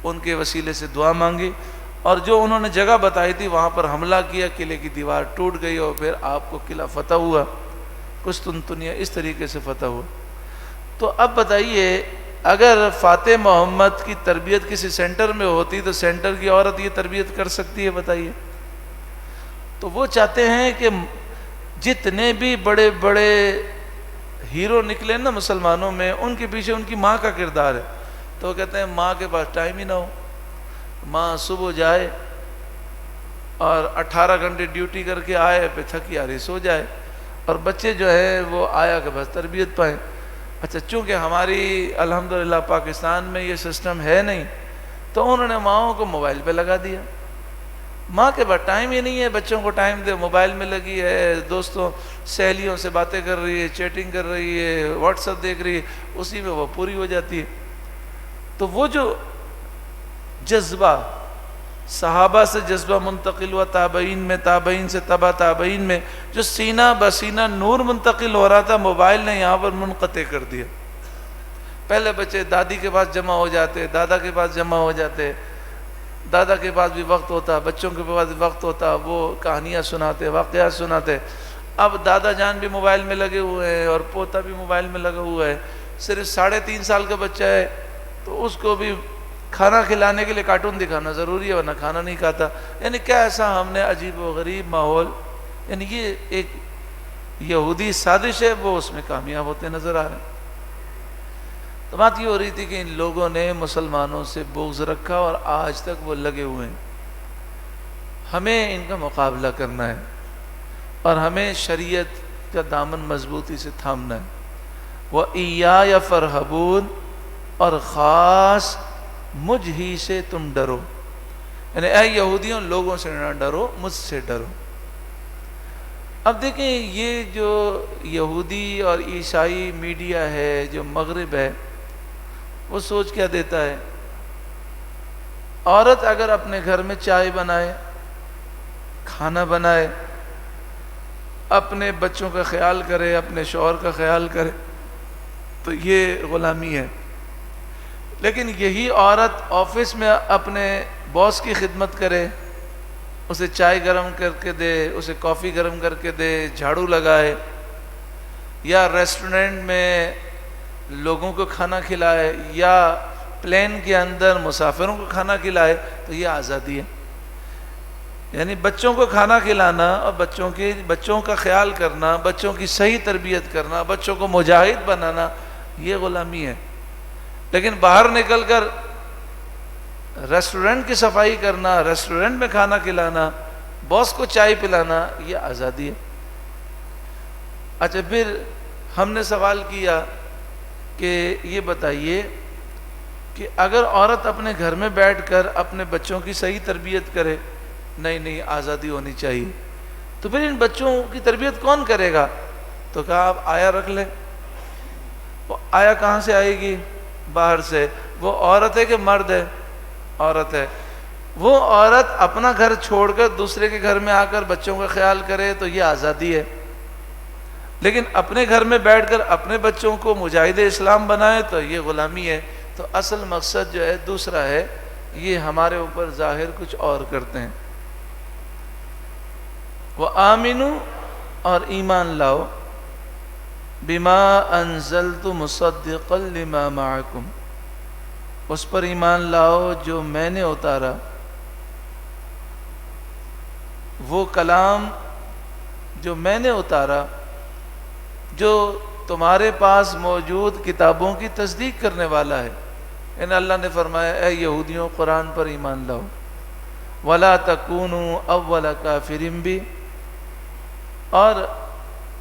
ان کے وسیلے سے دعا مانگی، اور جو انہوں نے جگہ بتائی تھی وہاں پر حملہ کیا، قلعے کی دیوار ٹوٹ گئی، اور پھر آپ کو قلعہ فتح ہوا. قسطنطنیہ اس طریقے سے فتح ہوا. تو اب بتائیے اگر فاتح محمد کی تربیت کسی سینٹر میں ہوتی تو سینٹر کی عورت یہ تربیت کر سکتی ہے؟ بتائیے. تو وہ چاہتے ہیں کہ جتنے بھی بڑے بڑے ہیرو نکلے نا مسلمانوں میں، ان کے پیچھے ان کی ماں کا کردار ہے. تو وہ کہتے ہیں ماں کے پاس ٹائم ہی نہ ہو، ماں صبح جائے اور 18 گھنٹے ڈیوٹی کر کے آئے، پھر تھکی آ رہی سو جائے، اور بچے جو ہے وہ آیا کہ بس تربیت پائیں. اچھا، چونکہ ہماری الحمدللہ پاکستان میں یہ سسٹم ہے نہیں، تو انہوں نے ماؤں کو موبائل پہ لگا دیا. ماں کے بعد ٹائم ہی نہیں ہے بچوں کو ٹائم دے، موبائل میں لگی ہے، دوستوں سہیلیوں سے باتیں کر رہی ہے، چیٹنگ کر رہی ہے، واٹس ایپ دیکھ رہی ہے، اسی میں وہ پوری ہو جاتی ہے. تو وہ جو جذبہ صحابہ سے جذبہ منتقل ہوا تابعین میں، تابعین سے تبع تابعین میں، جو سینہ بسینہ نور منتقل ہو رہا تھا، موبائل نے یہاں پر منقطع کر دیا. پہلے بچے دادی کے پاس جمع ہو جاتے، دادا کے پاس جمع ہو جاتے، دادا کے پاس بھی وقت ہوتا، بچوں کے پاس بھی وقت ہوتا، وہ کہانیاں سناتے، واقعات سناتے. اب دادا جان بھی موبائل میں لگے ہوئے ہیں اور پوتا بھی موبائل میں لگا ہوا ہے. صرف 3.5 سال کا بچہ ہے تو اس کو بھی کھانا کھلانے کے لیے کارٹون دکھانا ضروری ہے، ورنہ کھانا نہیں کھاتا. یعنی کیا ایسا ہم نے عجیب و غریب ماحول، یعنی یہ ایک یہودی سازش ہے، وہ اس میں کامیاب ہوتے نظر آ رہے ہیں. تو بات یہ ہو رہی تھی کہ ان لوگوں نے مسلمانوں سے بغض رکھا اور آج تک وہ لگے ہوئے ہیں. ہمیں ان کا مقابلہ کرنا ہے اور ہمیں شریعت کا دامن مضبوطی سے تھامنا ہے. وَإِيَّايَ فَارْهَبُونِ، اور خاص مجھ ہی سے تم ڈرو. یعنی اے یہودیوں لوگوں سے نہ ڈرو، مجھ سے ڈرو. اب دیکھیں یہ جو یہودی اور عیسائی میڈیا ہے جو مغرب ہے، وہ سوچ کیا دیتا ہے؟ عورت اگر اپنے گھر میں چائے بنائے، کھانا بنائے، اپنے بچوں کا خیال کرے، اپنے شوہر کا خیال کرے، تو یہ غلامی ہے. لیکن یہی عورت آفس میں اپنے باس کی خدمت کرے، اسے چائے گرم کر کے دے، اسے کافی گرم کر کے دے، جھاڑو لگائے، یا ریسٹورنٹ میں لوگوں کو کھانا کھلائے، یا پلین کے اندر مسافروں کو کھانا کھلائے، تو یہ آزادی ہے. یعنی بچوں کو کھانا کھلانا اور بچوں کا خیال کرنا، بچوں کی صحیح تربیت کرنا، بچوں کو مجاہد بنانا، یہ غلامی ہے. لیکن باہر نکل کر ریسٹورنٹ کی صفائی کرنا، ریسٹورنٹ میں کھانا کھلانا، باس کو چائے پلانا، یہ آزادی ہے. اچھا، پھر ہم نے سوال کیا کہ یہ بتائیے کہ اگر عورت اپنے گھر میں بیٹھ کر اپنے بچوں کی صحیح تربیت کرے، نہیں آزادی ہونی چاہیے، تو پھر ان بچوں کی تربیت کون کرے گا؟ تو کہا آپ آیا رکھ لیں. وہ آیا کہاں سے آئے گی؟ باہر سے. وہ عورت ہے کہ مرد ہے؟ عورت ہے. وہ عورت اپنا گھر چھوڑ کر دوسرے کے گھر میں آ کر بچوں کا خیال کرے تو یہ آزادی ہے. لیکن اپنے گھر میں بیٹھ کر اپنے بچوں کو مجاہد اسلام بنائے تو یہ غلامی ہے. تو اصل مقصد جو ہے دوسرا ہے، یہ ہمارے اوپر ظاہر کچھ اور کرتے ہیں. وَآمِنُوا، اور ایمان لاؤ، بِمَا أَنزَلْتُ مُصَدِّقًا لِمَا مَعَكُمْ، اس پر ایمان لاؤ جو میں نے اتارا، وہ کلام جو میں نے اتارا جو تمہارے پاس موجود کتابوں کی تصدیق کرنے والا ہے. ان اللہ نے فرمایا اے یہودیوں قرآن پر ایمان لاؤ. وَلَا تَكُونُوا أَوَّلَ كَافِرٍ بِهِ، اور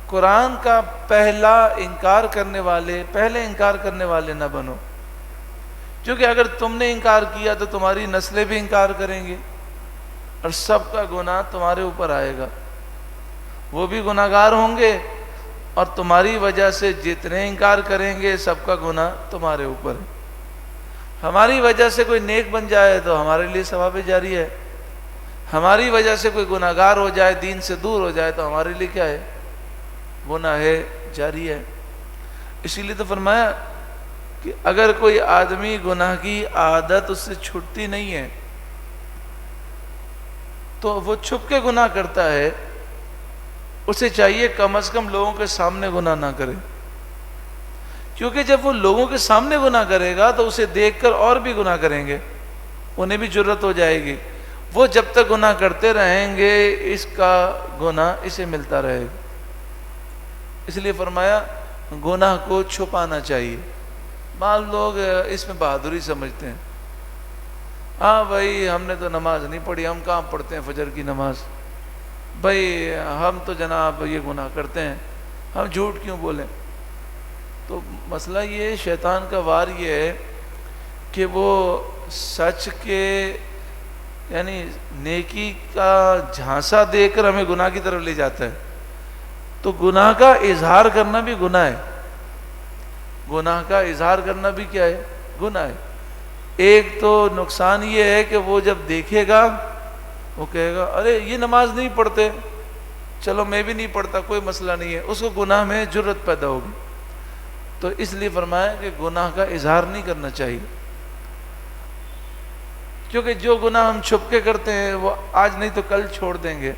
قرآن کا پہلے انکار کرنے والے نہ بنو، کیونکہ اگر تم نے انکار کیا تو تمہاری نسلیں بھی انکار کریں گے اور سب کا گناہ تمہارے اوپر آئے گا. وہ بھی گناہگار ہوں گے اور تمہاری وجہ سے جتنے انکار کریں گے سب کا گناہ تمہارے اوپر ہے. ہماری وجہ سے کوئی نیک بن جائے تو ہمارے لیے ثواب جاری ہے، ہماری وجہ سے کوئی گناہگار ہو جائے، دین سے دور ہو جائے تو ہمارے لیے کیا ہے؟ گناہ جاری ہے. اسی لیے تو فرمایا کہ اگر کوئی آدمی گناہ کی عادت اس سے چھٹتی نہیں ہے تو وہ چھپ کے گناہ کرتا ہے، اسے چاہیے کم از کم لوگوں کے سامنے گناہ نہ کرے، کیونکہ جب وہ لوگوں کے سامنے گناہ کرے گا تو اسے دیکھ کر اور بھی گناہ کریں گے، انہیں بھی جرت ہو جائے گی. وہ جب تک گناہ کرتے رہیں گے اس کا گناہ اسے ملتا رہے گا. اس لیے فرمایا گناہ کو چھپانا چاہیے. بعض لوگ اس میں بہادری سمجھتے ہیں، ہاں بھائی ہم نے تو نماز نہیں پڑھی، ہم کہاں پڑھتے ہیں فجر کی نماز، بھائی ہم تو جناب یہ گناہ کرتے ہیں، ہم جھوٹ کیوں بولیں. تو مسئلہ یہ شیطان کا وار یہ ہے کہ وہ سچ کے یعنی نیکی کا جھانسا دے کر ہمیں گناہ کی طرف لے جاتا ہے. تو گناہ کا اظہار کرنا بھی گناہ ہے، گناہ کا اظہار کرنا بھی کیا ہے؟ گناہ ہے. ایک تو نقصان یہ ہے کہ وہ جب دیکھے گا وہ کہے گا ارے یہ نماز نہیں پڑھتے، چلو میں بھی نہیں پڑھتا، کوئی مسئلہ نہیں ہے، اس کو گناہ میں جرت پیدا ہوگی. تو اس لیے فرمایا کہ گناہ کا اظہار نہیں کرنا چاہیے. کیونکہ جو گناہ ہم چھپ کے کرتے ہیں وہ آج نہیں تو کل چھوڑ دیں گے،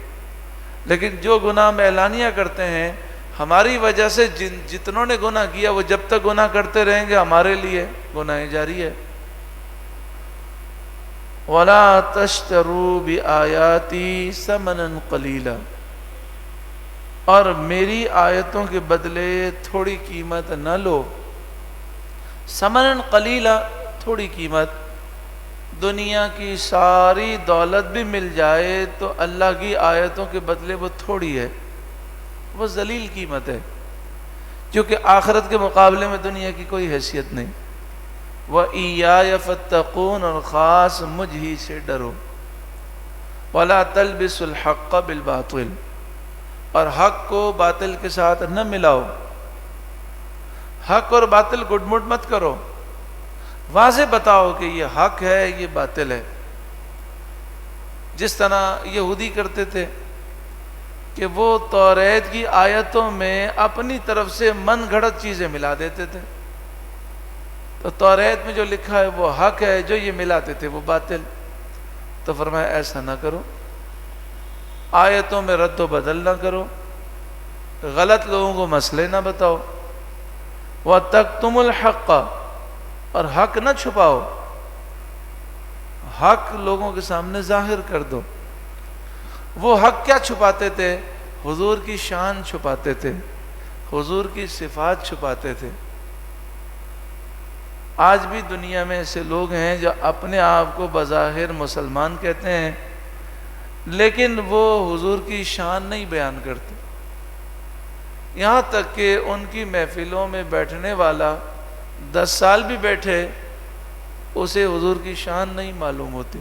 لیکن جو گناہ ہم اعلانیہ کرتے ہیں ہماری وجہ سے جتنوں نے گناہ کیا وہ جب تک گناہ کرتے رہیں گے ہمارے لیے گناہ جاری ہے۔ وَلَا تَشْتَرُوا بِآيَاتِي ثَمَنًا قَلِيلًا، اور میری آیتوں کے بدلے تھوڑی قیمت نہ لو۔ ثمنًا قلیلا، تھوڑی قیمت۔ دنیا کی ساری دولت بھی مل جائے تو اللہ کی آیتوں کے بدلے وہ تھوڑی ہے، وہ ذلیل قیمت ہے، کیونکہ آخرت کے مقابلے میں دنیا کی کوئی حیثیت نہیں۔ وَإِيَّايَ فَاتَّقُونَ، اور خاص مجھ ہی سے ڈرو۔ وَلَا تَلْبِسُوا الْحَقَّ بِالْبَاطِلِ، اور حق کو باطل کے ساتھ نہ ملاؤ۔ حق اور باطل گڈ مڈ مت کرو، واضح بتاؤ کہ یہ حق ہے یہ باطل ہے۔ جس طرح یہودی کرتے تھے کہ وہ توریت کی آیتوں میں اپنی طرف سے من گھڑت چیزیں ملا دیتے تھے، تو توریت میں جو لکھا ہے وہ حق ہے، جو یہ ملاتے تھے وہ باطل۔ تو فرمایا ایسا نہ کرو، آیتوں میں رد و بدل نہ کرو، غلط لوگوں کو مسئلے نہ بتاؤ۔ وَتَكْتُمُ الْحَقَّ، اور حق نہ چھپاؤ، حق لوگوں کے سامنے ظاہر کر دو۔ وہ حق کیا چھپاتے تھے؟ حضور کی شان چھپاتے تھے، حضور کی صفات چھپاتے تھے۔ آج بھی دنیا میں ایسے لوگ ہیں جو اپنے آپ کو بظاہر مسلمان کہتے ہیں لیکن وہ حضور کی شان نہیں بیان کرتے، یہاں تک کہ ان کی محفلوں میں بیٹھنے والا 10 سال بھی بیٹھے اسے حضور کی شان نہیں معلوم ہوتی۔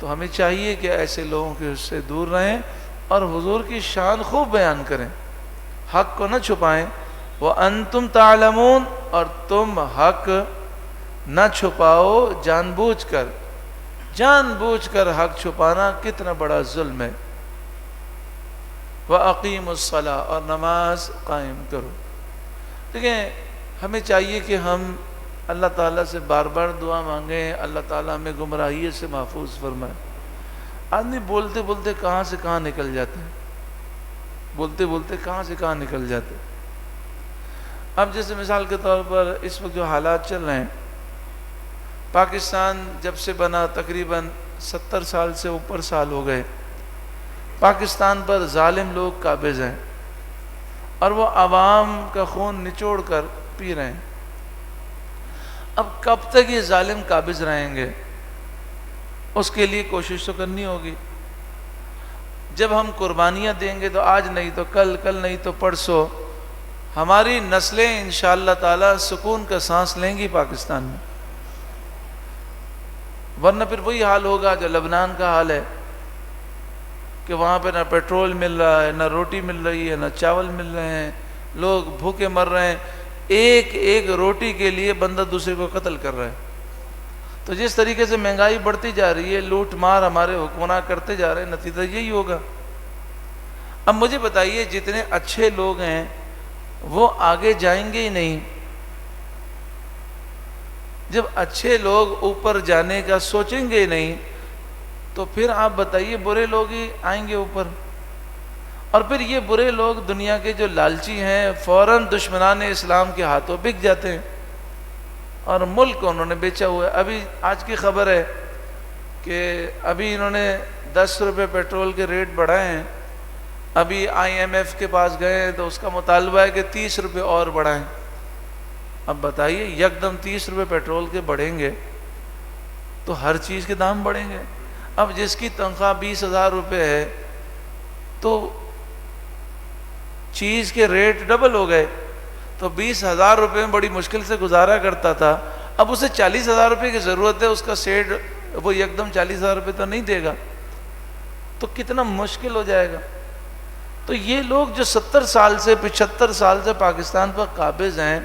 تو ہمیں چاہیے کہ ایسے لوگوں کے سے دور رہیں اور حضور کی شان خوب بیان کریں، حق کو نہ چھپائیں۔ وَأَنْتُمْ تَعْلَمُونَ، اور تم حق نہ چھپاؤ جان بوجھ کر حق چھپانا کتنا بڑا ظلم ہے۔ وَأَقِيمُوا الصَّلَاةَ، اور نماز قائم کرو۔ دیکھیں ہمیں چاہیے کہ ہم اللہ تعالیٰ سے بار بار دعا مانگیں، اللہ تعالیٰ ہمیں گمراہی سے محفوظ فرمائے۔ آدمی بولتے بولتے کہاں سے کہاں نکل جاتے ہیں، بولتے بولتے کہاں سے کہاں نکل جاتے ہیں۔ اب جیسے مثال کے طور پر اس وقت جو حالات چل رہے ہیں، پاکستان جب سے بنا تقریباً 70 سال سے اوپر سال ہو گئے، پاکستان پر ظالم لوگ قابض ہیں اور وہ عوام کا خون نچوڑ کر پی رہے ہیں۔ اب کب تک یہ ظالم قابض رہیں گے، اس کے لیے کوشش تو کرنی ہوگی۔ جب ہم قربانیاں دیں گے تو آج نہیں تو کل، کل نہیں تو پرسوں ہماری نسلیں انشاءاللہ تعالی سکون کا سانس لیں گی پاکستان میں، ورنہ پھر وہی حال ہوگا جو لبنان کا حال ہے کہ وہاں پہ نہ پیٹرول مل رہا ہے، نہ روٹی مل رہی ہے، نہ چاول مل رہے ہیں، لوگ بھوکے مر رہے ہیں، ایک ایک روٹی کے لیے بندہ دوسرے کو قتل کر رہا ہے۔ تو جس طریقے سے مہنگائی بڑھتی جا رہی ہے، لوٹ مار ہمارے حکمراں کرتے جا رہے ہیں، نتیجہ یہی ہوگا۔ اب مجھے بتائیے جتنے اچھے لوگ ہیں وہ آگے جائیں گے ہی نہیں۔ جب اچھے لوگ اوپر جانے کا سوچیں گے ہی نہیں تو پھر آپ بتائیے برے لوگ ہی آئیں گے اوپر، اور پھر یہ برے لوگ دنیا کے جو لالچی ہیں فوراً دشمنان اسلام کے ہاتھوں بک جاتے ہیں اور ملک انہوں نے بیچا ہوا ہے۔ ابھی آج کی خبر ہے کہ ابھی انہوں نے 10 روپے پیٹرول کے ریٹ بڑھائے ہیں، ابھی IMF کے پاس گئے ہیں تو اس کا مطالبہ ہے کہ 30 روپے اور بڑھائیں۔ اب بتائیے یکدم 30 روپے پیٹرول کے بڑھیں گے تو ہر چیز کے دام بڑھیں گے۔ اب جس کی تنخواہ 20,000 روپے ہے تو چیز کے ریٹ ڈبل ہو گئے، تو 20,000 روپے میں بڑی مشکل سے گزارا کرتا تھا، اب اسے 40,000 روپے کی ضرورت ہے، اس کا سیٹ وہ یکدم 40,000 روپے تو نہیں دے گا، تو کتنا مشکل ہو جائے گا۔ تو یہ لوگ جو 70 سال سے 75 سال سے پاکستان پر قابض ہیں،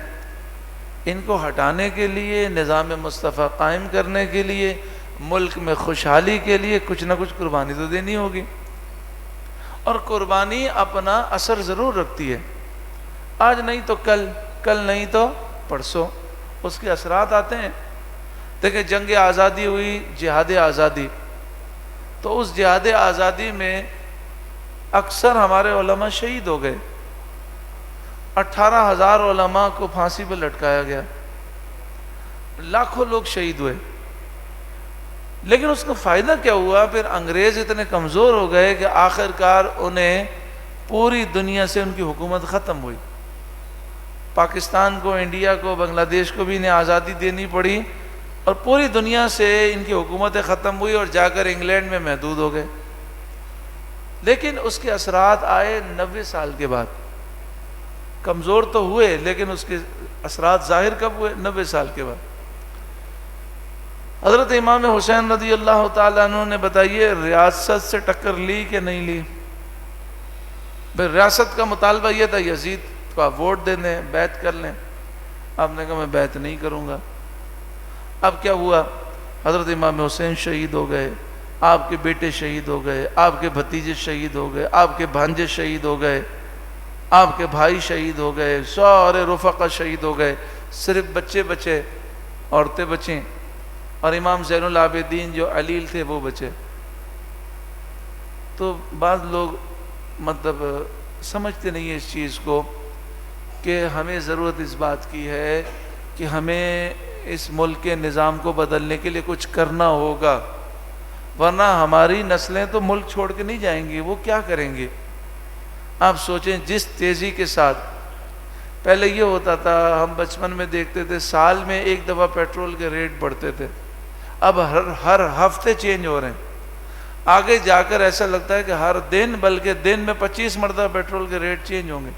ان کو ہٹانے کے لیے، نظام مصطفیٰ قائم کرنے کے لیے، ملک میں خوشحالی کے لیے کچھ نہ کچھ قربانی تو دینی ہوگی، اور قربانی اپنا اثر ضرور رکھتی ہے۔ آج نہیں تو کل، کل نہیں تو پرسوں اس کے اثرات آتے ہیں۔ دیکھیں جنگ آزادی ہوئی، جہاد آزادی، تو اس جہاد آزادی میں اکثر ہمارے علماء شہید ہو گئے، 18,000 علماء کو پھانسی پہ لٹکایا گیا، لاکھوں لوگ شہید ہوئے۔ لیکن اس کا فائدہ کیا ہوا؟ پھر انگریز اتنے کمزور ہو گئے کہ آخر کار انہیں پوری دنیا سے ان کی حکومت ختم ہوئی، پاکستان کو، انڈیا کو، بنگلہ دیش کو بھی انہیں آزادی دینی پڑی، اور پوری دنیا سے ان کی حکومتیں ختم ہوئی اور جا کر انگلینڈ میں محدود ہو گئے۔ لیکن اس کے اثرات آئے 90 سال کے بعد، کمزور تو ہوئے لیکن اس کے اثرات ظاہر کب ہوئے؟ 90 سال کے بعد۔ حضرت امام حسین رضی اللہ تعالیٰ عنہ نے بتائیے ریاست سے ٹکر لی کہ نہیں لی؟ پھر ریاست کا مطالبہ یہ تھا یزید کو آپ ووٹ دے دیں، بیعت کر لیں۔ آپ نے کہا میں بیعت نہیں کروں گا۔ اب کیا ہوا؟ حضرت امام حسین شہید ہو گئے، آپ کے بیٹے شہید ہو گئے، آپ کے بھتیجے شہید ہو گئے، آپ کے بھانجے شہید ہو گئے، آپ کے بھائی شہید ہو گئے، سارے رفقا شہید ہو گئے، صرف بچے بچے، عورتیں بچیں، اور امام زین العابدین جو علیل تھے وہ بچے۔ تو بعض لوگ مطلب سمجھتے نہیں ہیں اس چیز کو کہ ہمیں ضرورت اس بات کی ہے کہ ہمیں اس ملک کے نظام کو بدلنے کے لیے کچھ کرنا ہوگا، ورنہ ہماری نسلیں تو ملک چھوڑ کے نہیں جائیں گی، وہ کیا کریں گے؟ آپ سوچیں جس تیزی کے ساتھ پہلے یہ ہوتا تھا، ہم بچپن میں دیکھتے تھے سال میں ایک دفعہ پیٹرول کے ریٹ بڑھتے تھے، اب ہر ہفتے چینج ہو رہے ہیں۔ آگے جا کر ایسا لگتا ہے کہ ہر دن، بلکہ دن میں 25 مرتبہ پیٹرول کے ریٹ چینج ہوں گے۔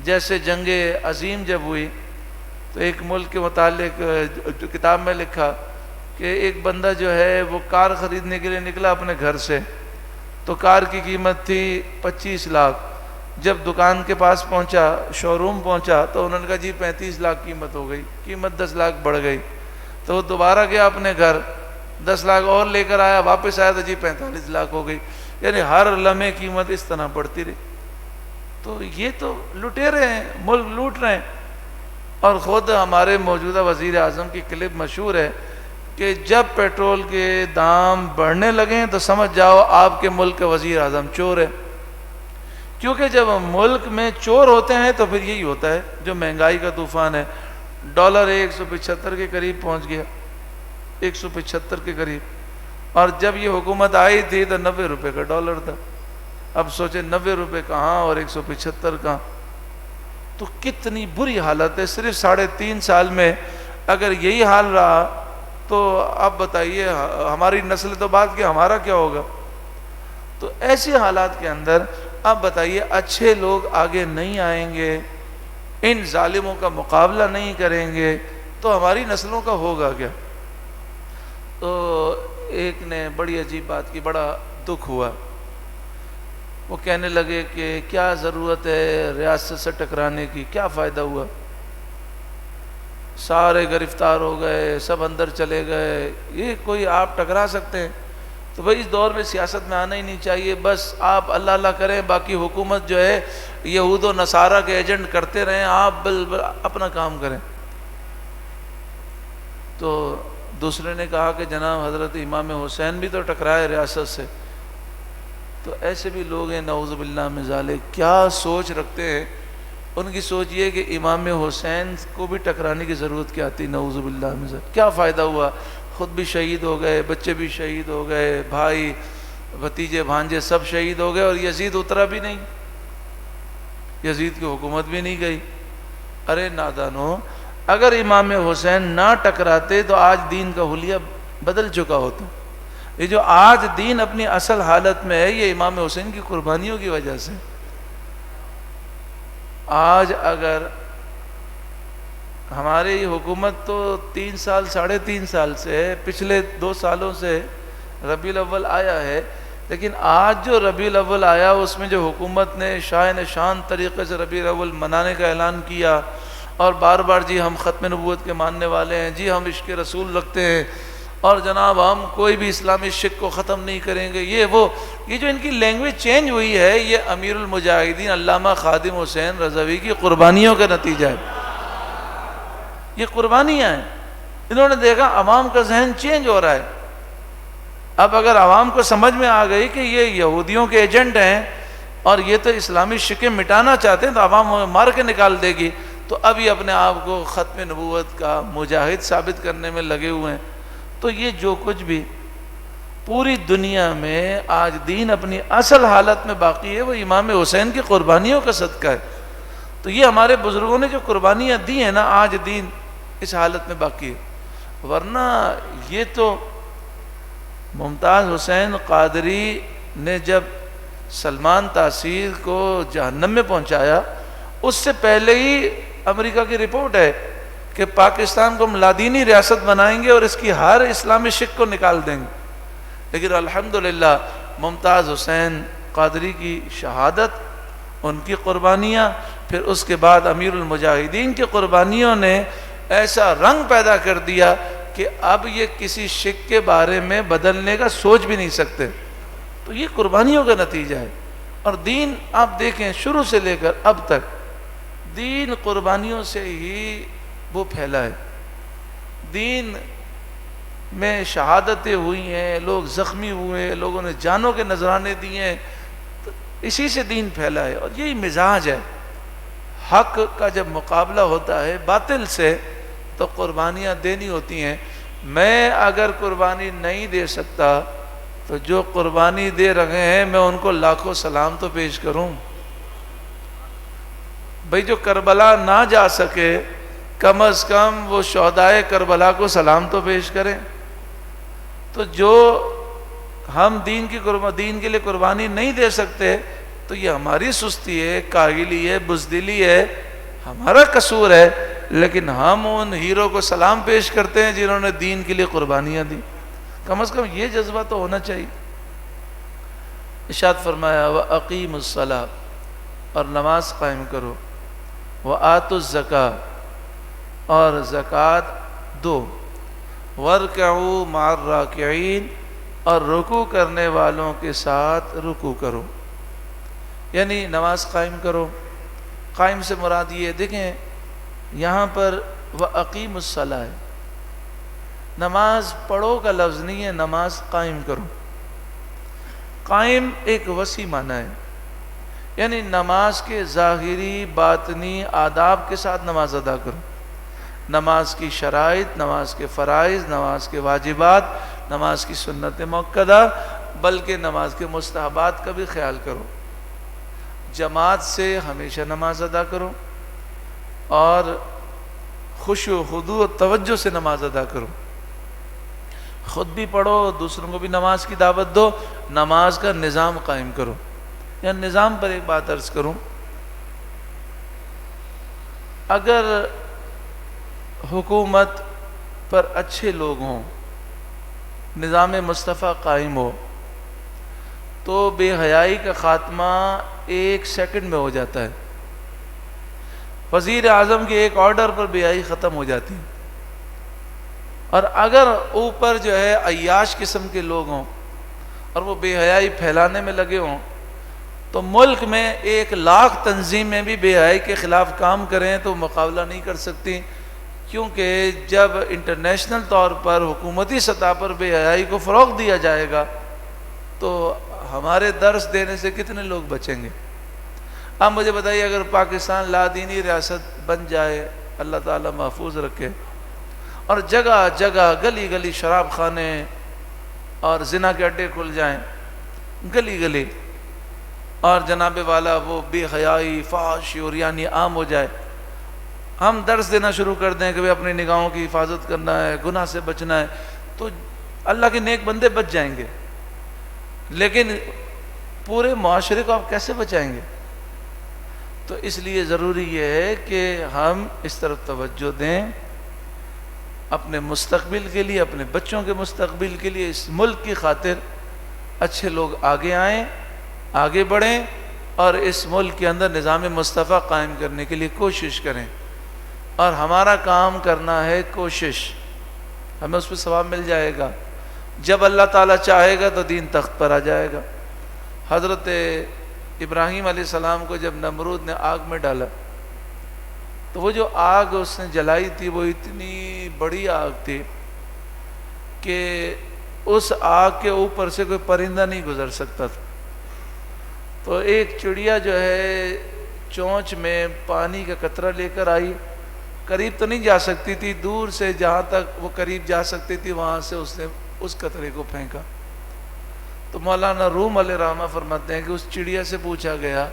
جیسے جنگ عظیم جب ہوئی تو ایک ملک کے متعلق کتاب میں لکھا کہ ایک بندہ جو ہے وہ کار خریدنے کے لیے نکلا اپنے گھر سے، تو کار کی قیمت تھی 25 لاکھ، جب دکان کے پاس پہنچا، شو روم پہنچا، تو انہوں نے کہا جی 35 لاکھ قیمت ہو گئی، قیمت 10 لاکھ بڑھ گئی۔ تو وہ دوبارہ گیا اپنے گھر، 10 لاکھ اور لے کر آیا، واپس آیا تو جی 45 لاکھ ہو گئی۔ یعنی ہر لمحے قیمت اس طرح بڑھتی رہی۔ تو یہ تو لٹیرے ہیں، ملک لوٹ رہے ہیں۔ اور خود ہمارے موجودہ وزیر اعظم کی کلپ مشہور ہے کہ جب پیٹرول کے دام بڑھنے لگیں تو سمجھ جاؤ آپ کے ملک کا وزیر اعظم چور ہے، کیونکہ جب ملک میں چور ہوتے ہیں تو پھر یہی ہوتا ہے جو مہنگائی کا طوفان ہے۔ ڈالر 175 کے قریب پہنچ گیا، 175 کے قریب، اور جب یہ حکومت آئی تھی تو 90 روپے کا ڈالر تھا۔ اب سوچیں 90 روپے کہاں اور 175 کہاں، تو کتنی بری حالت ہے۔ صرف 3.5 سال میں اگر یہی حال رہا تو اب بتائیے ہماری نسل تو بعد کی ہمارا کیا ہوگا؟ تو ایسی حالات کے اندر اب بتائیے اچھے لوگ آگے نہیں آئیں گے، ان ظالموں کا مقابلہ نہیں کریں گے تو ہماری نسلوں کا ہوگا کیا؟ تو ایک نے بڑی عجیب بات کی، بڑا دکھ ہوا۔ وہ کہنے لگے کہ کیا ضرورت ہے ریاست سے ٹکرانے کی، کیا فائدہ ہوا؟ سارے گرفتار ہو گئے، سب اندر چلے گئے، یہ کوئی آپ ٹکرا سکتے ہیں؟ تو بھائی اس دور میں سیاست میں آنا ہی نہیں چاہیے، بس آپ اللہ اللہ کریں، باقی حکومت جو ہے یہود و نصارہ کے ایجنٹ کرتے رہیں، آپ اپنا کام کریں۔ تو دوسرے نے کہا کہ جناب حضرت امام حسین بھی تو ٹکرائے ریاست سے۔ تو ایسے بھی لوگ ہیں نعوذ باللہ من ذالک، کیا سوچ رکھتے ہیں؟ ان کی سوچ یہ کہ امام حسین کو بھی ٹکرانے کی ضرورت کیا تھی؟ نعوذ باللہ من ذالک، کیا فائدہ ہوا؟ خود بھی شہید ہو گئے، بچے بھی شہید ہو گئے، بھائی بھتیجے بھانجے سب شہید ہو گئے، اور یزید اترا بھی نہیں، یزید کی حکومت بھی نہیں گئی۔ ارے نادانو، اگر امام حسین نہ ٹکراتے تو آج دین کا حلیہ بدل چکا ہوتا۔ یہ جو آج دین اپنی اصل حالت میں ہے یہ امام حسین کی قربانیوں کی وجہ سے۔ آج اگر ہماری حکومت تو 3 سال 3.5 سال سے، پچھلے 2 سالوں سے ربیع الاول آیا ہے، لیکن آج جو ربیع الاول آیا اس میں جو حکومت نے شاہ نشان طریقے سے ربیع الاول منانے کا اعلان کیا، اور بار بار جی ہم ختم نبوت کے ماننے والے ہیں، جی ہم عشق رسول رکھتے ہیں، اور جناب ہم کوئی بھی اسلامی شک کو ختم نہیں کریں گے، یہ جو ان کی لینگویج چینج ہوئی ہے یہ امیر المجاہدین علامہ خادم حسین رضوی کی قربانیوں کا نتیجہ ہے۔ یہ قربانیاں ہیں، انہوں نے دیکھا عوام کا ذہن چینج ہو رہا ہے. اب اگر عوام کو سمجھ میں آ گئی کہ یہ یہودیوں کے ایجنٹ ہیں اور یہ تو اسلامی شکیں مٹانا چاہتے ہیں تو عوام مار کے نکال دے گی، تو اب یہ اپنے آپ کو ختم نبوت کا مجاہد ثابت کرنے میں لگے ہوئے ہیں. تو یہ جو کچھ بھی پوری دنیا میں آج دین اپنی اصل حالت میں باقی ہے وہ امام حسین کی قربانیوں کا صدقہ ہے. تو یہ ہمارے بزرگوں نے جو قربانیاں دی ہیں نا، آج دین اس حالت میں باقی ہے. ورنہ یہ تو ممتاز حسین قادری نے جب سلمان تاثیر کو جہنم میں پہنچایا، اس سے پہلے ہی امریکہ کی رپورٹ ہے کہ پاکستان کو ہم لادینی ریاست بنائیں گے اور اس کی ہر اسلامی شک کو نکال دیں گے. لیکن الحمدللہ ممتاز حسین قادری کی شہادت، ان کی قربانیاں، پھر اس کے بعد امیر المجاہدین کی قربانیوں نے ایسا رنگ پیدا کر دیا کہ اب یہ کسی شک کے بارے میں بدلنے کا سوچ بھی نہیں سکتے. تو یہ قربانیوں کا نتیجہ ہے. اور دین آپ دیکھیں شروع سے لے کر اب تک دین قربانیوں سے ہی وہ پھیلا ہے. دین میں شہادتیں ہوئی ہیں، لوگ زخمی ہوئے، لوگوں نے جانوں کے نذرانے دیے ہیں، تو اسی سے دین پھیلا ہے. اور یہی مزاج ہے. حق کا جب مقابلہ ہوتا ہے باطل سے تو قربانیاں دینی ہوتی ہیں. میں اگر قربانی نہیں دے سکتا تو جو قربانی دے رہے ہیں میں ان کو لاکھوں سلام تو پیش کروں. بھئی جو کربلا نہ جا سکے کم از کم وہ شہدائے کربلا کو سلام تو پیش کریں. تو جو ہم دین کے لیے قربانی نہیں دے سکتے تو یہ ہماری سستی ہے، کاہلی ہے، بزدلی ہے، ہمارا قصور ہے. لیکن ہم ان ہیرو کو سلام پیش کرتے ہیں جنہوں نے دین کے لیے قربانیاں دی. کم از کم یہ جذبہ تو ہونا چاہیے. ارشاد فرمایا وَأَقِيمُوا الصَّلَاةَ، اور نماز قائم کرو، وَآتُوا الزَّكَاةَ، اور زکوٰۃ دو، وَارْكَعُوا مَعَ الرَّاكِعِينَ، اور رکوع کرنے والوں کے ساتھ رکوع کرو. یعنی نماز قائم کرو. قائم سے مراد یہ دیکھیں یہاں پر وَأَقِيمُوا الصَّلَاةَ ہے. نماز پڑھو کا لفظ نہیں ہے، نماز قائم کرو. قائم ایک وسیع معنی ہے، یعنی نماز کے ظاہری باطنی آداب کے ساتھ نماز ادا کرو. نماز کی شرائط، نماز کے فرائض، نماز کے واجبات، نماز کی سنت مؤکدہ، بلکہ نماز کے مستحبات کا بھی خیال کرو. جماعت سے ہمیشہ نماز ادا کرو اور خشوع و خضوع و توجہ سے نماز ادا کرو. خود بھی پڑھو، دوسروں کو بھی نماز کی دعوت دو. نماز کا نظام قائم کرو. یا نظام پر ایک بات عرض کروں، اگر حکومت پر اچھے لوگ ہوں، نظام مصطفیٰ قائم ہو، تو بے حیائی کا خاتمہ 1 سیکنڈ میں ہو جاتا ہے. وزیر اعظم کے ایک آرڈر پر بے حیائی ختم ہو جاتی ہے. اور اگر اوپر جو ہے عیاش قسم کے لوگ ہوں اور وہ بے حیائی پھیلانے میں لگے ہوں تو ملک میں 1,00,000 تنظیمیں بھی بے حیائی کے خلاف کام کریں تو مقابلہ نہیں کر سکتی. کیونکہ جب انٹرنیشنل طور پر حکومتی سطح پر بے حیائی کو فروغ دیا جائے گا تو ہمارے درس دینے سے کتنے لوگ بچیں گے. اب مجھے بتائیے اگر پاکستان لادینی ریاست بن جائے، اللہ تعالیٰ محفوظ رکھے، اور جگہ جگہ گلی گلی شراب خانے اور زنا کے اڈے کھل جائیں گلی گلی، اور جناب والا وہ بے حیائی فحش عریانی عام ہو جائے، ہم درس دینا شروع کر دیں کہ اپنی نگاہوں کی حفاظت کرنا ہے، گناہ سے بچنا ہے، تو اللہ کے نیک بندے بچ جائیں گے. لیکن پورے معاشرے کو آپ کیسے بچائیں گے؟ تو اس لیے ضروری یہ ہے کہ ہم اس طرف توجہ دیں، اپنے مستقبل کے لیے، اپنے بچوں کے مستقبل کے لیے، اس ملک کی خاطر اچھے لوگ آگے آئیں، آگے بڑھیں اور اس ملک کے اندر نظام مصطفیٰ قائم کرنے کے لیے کوشش کریں. اور ہمارا کام کرنا ہے کوشش، ہمیں اس پہ ثواب مل جائے گا. جب اللہ تعالیٰ چاہے گا تو دین تخت پر آ جائے گا. حضرت ابراہیم علیہ السلام کو جب نمرود نے آگ میں ڈالا تو وہ جو آگ اس نے جلائی تھی وہ اتنی بڑی آگ تھی کہ اس آگ کے اوپر سے کوئی پرندہ نہیں گزر سکتا تھا. تو ایک چڑیا جو ہے چونچ میں پانی کا قطرہ لے کر آئی. قریب تو نہیں جا سکتی تھی, دور سے جہاں تک وہ قریب جا سکتی تھی وہاں سے اس نے اس قطرے کو پھینکا. تو مولانا روم علیہ رحمہ فرماتے ہیں کہ اس چڑیا سے پوچھا گیا,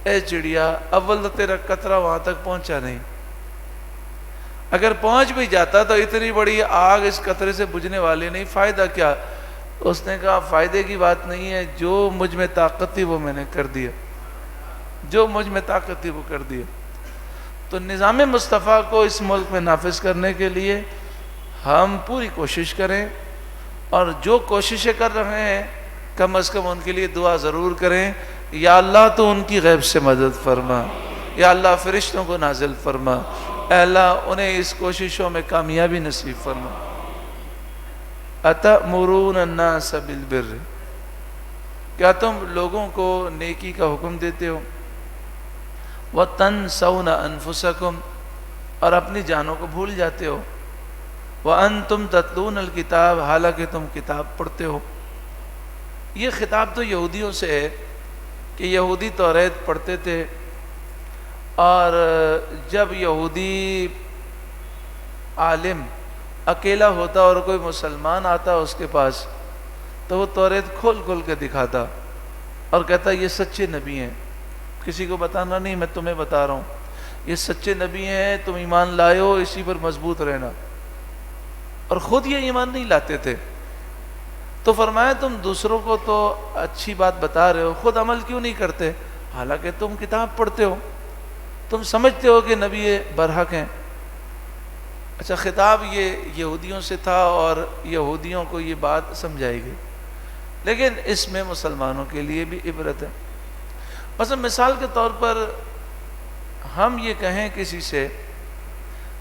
اے چڑیا, اول تو تیرا قطرہ وہاں تک پہنچا نہیں, اگر پہنچ بھی جاتا تو اتنی بڑی آگ اس قطرے سے بجھنے والی نہیں, فائدہ کیا؟ اس نے کہا فائدے کی بات نہیں ہے, جو مجھ میں طاقت تھی وہ میں نے کر دیا, جو مجھ میں طاقت تھی وہ کر دیا. تو نظام مصطفیٰ کو اس ملک میں نافذ کرنے کے لیے ہم پوری کوشش کریں, اور جو کوششیں کر رہے ہیں کم از کم ان کے لیے دعا ضرور کریں, یا اللہ تو ان کی غیب سے مدد فرما, یا اللہ فرشتوں کو نازل فرما, اے اللہ انہیں اس کوششوں میں کامیابی نصیب فرما. اتأمرون الناس بالبر, کیا تم لوگوں کو نیکی کا حکم دیتے ہو, وَتَنْسَوْنَ أَنفُسَكُمْ, اور اپنی جانوں کو بھول جاتے ہو, وَأَنْتُمْ تَتْلُونَ الْكِتَابَ, حالانکہ تم کتاب پڑھتے ہو. یہ خطاب تو یہودیوں سے ہے کہ یہودی توریت پڑھتے تھے, اور جب یہودی عالم اکیلا ہوتا اور کوئی مسلمان آتا اس کے پاس تو وہ توریت کھول کھول کے دکھاتا اور کہتا یہ سچے نبی ہیں, کسی کو بتانا نہیں, میں تمہیں بتا رہا ہوں, یہ سچے نبی ہیں, تم ایمان لائے ہو, اسی پر مضبوط رہنا. اور خود یہ ایمان نہیں لاتے تھے. تو فرمایا تم دوسروں کو تو اچھی بات بتا رہے ہو, خود عمل کیوں نہیں کرتے, حالانکہ تم کتاب پڑھتے ہو, تم سمجھتے ہو کہ نبی برحق ہیں. اچھا, خطاب یہ یہودیوں سے تھا اور یہودیوں کو یہ بات سمجھائی گئی, لیکن اس میں مسلمانوں کے لیے بھی عبرت ہے. مثلا مثال کے طور پر ہم یہ کہیں کسی سے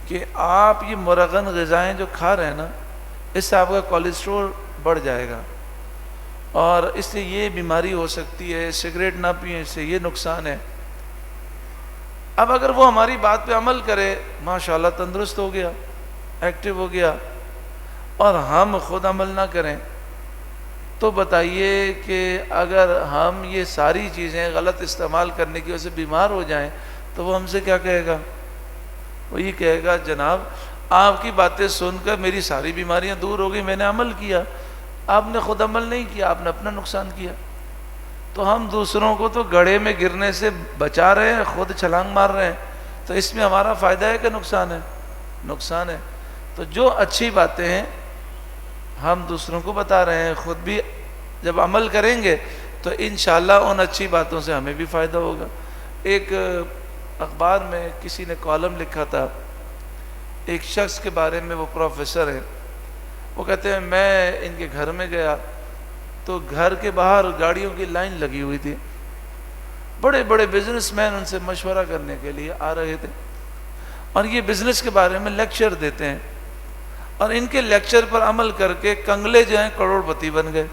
کہ آپ یہ مرغن غذائیں جو کھا رہے ہیں نا, اس سے آپ کا کولیسٹرول بڑھ جائے گا اور اس سے یہ بیماری ہو سکتی ہے, سگریٹ نہ پئیں, اس سے یہ نقصان ہے. اب اگر وہ ہماری بات پہ عمل کرے, ماشاءاللہ تندرست ہو گیا, ایکٹیو ہو گیا, اور ہم خود عمل نہ کریں, تو بتائیے کہ اگر ہم یہ ساری چیزیں غلط استعمال کرنے کی وجہ سے بیمار ہو جائیں تو وہ ہم سے کیا کہے گا؟ وہ یہ کہے گا جناب آپ کی باتیں سن کر میری ساری بیماریاں دور ہو گئی, میں نے عمل کیا, آپ نے خود عمل نہیں کیا, آپ نے اپنا نقصان کیا. تو ہم دوسروں کو تو گڑھے میں گرنے سے بچا رہے ہیں, خود چھلانگ مار رہے ہیں, تو اس میں ہمارا فائدہ ہے کہ نقصان ہے؟ نقصان ہے. تو جو اچھی باتیں ہیں ہم دوسروں کو بتا رہے ہیں, خود بھی جب عمل کریں گے تو انشاءاللہ ان اچھی باتوں سے ہمیں بھی فائدہ ہوگا. ایک اخبار میں کسی نے کالم لکھا تھا ایک شخص کے بارے میں, وہ پروفیسر ہیں, وہ کہتے ہیں میں ان کے گھر میں گیا تو گھر کے باہر گاڑیوں کی لائن لگی ہوئی تھی, بڑے بڑے بزنس مین ان سے مشورہ کرنے کے لیے آ رہے تھے, اور یہ بزنس کے بارے میں لیکچر دیتے ہیں, اور ان کے لیکچر پر عمل کر کے کنگلے جو ہیں کروڑ پتی بن گئے,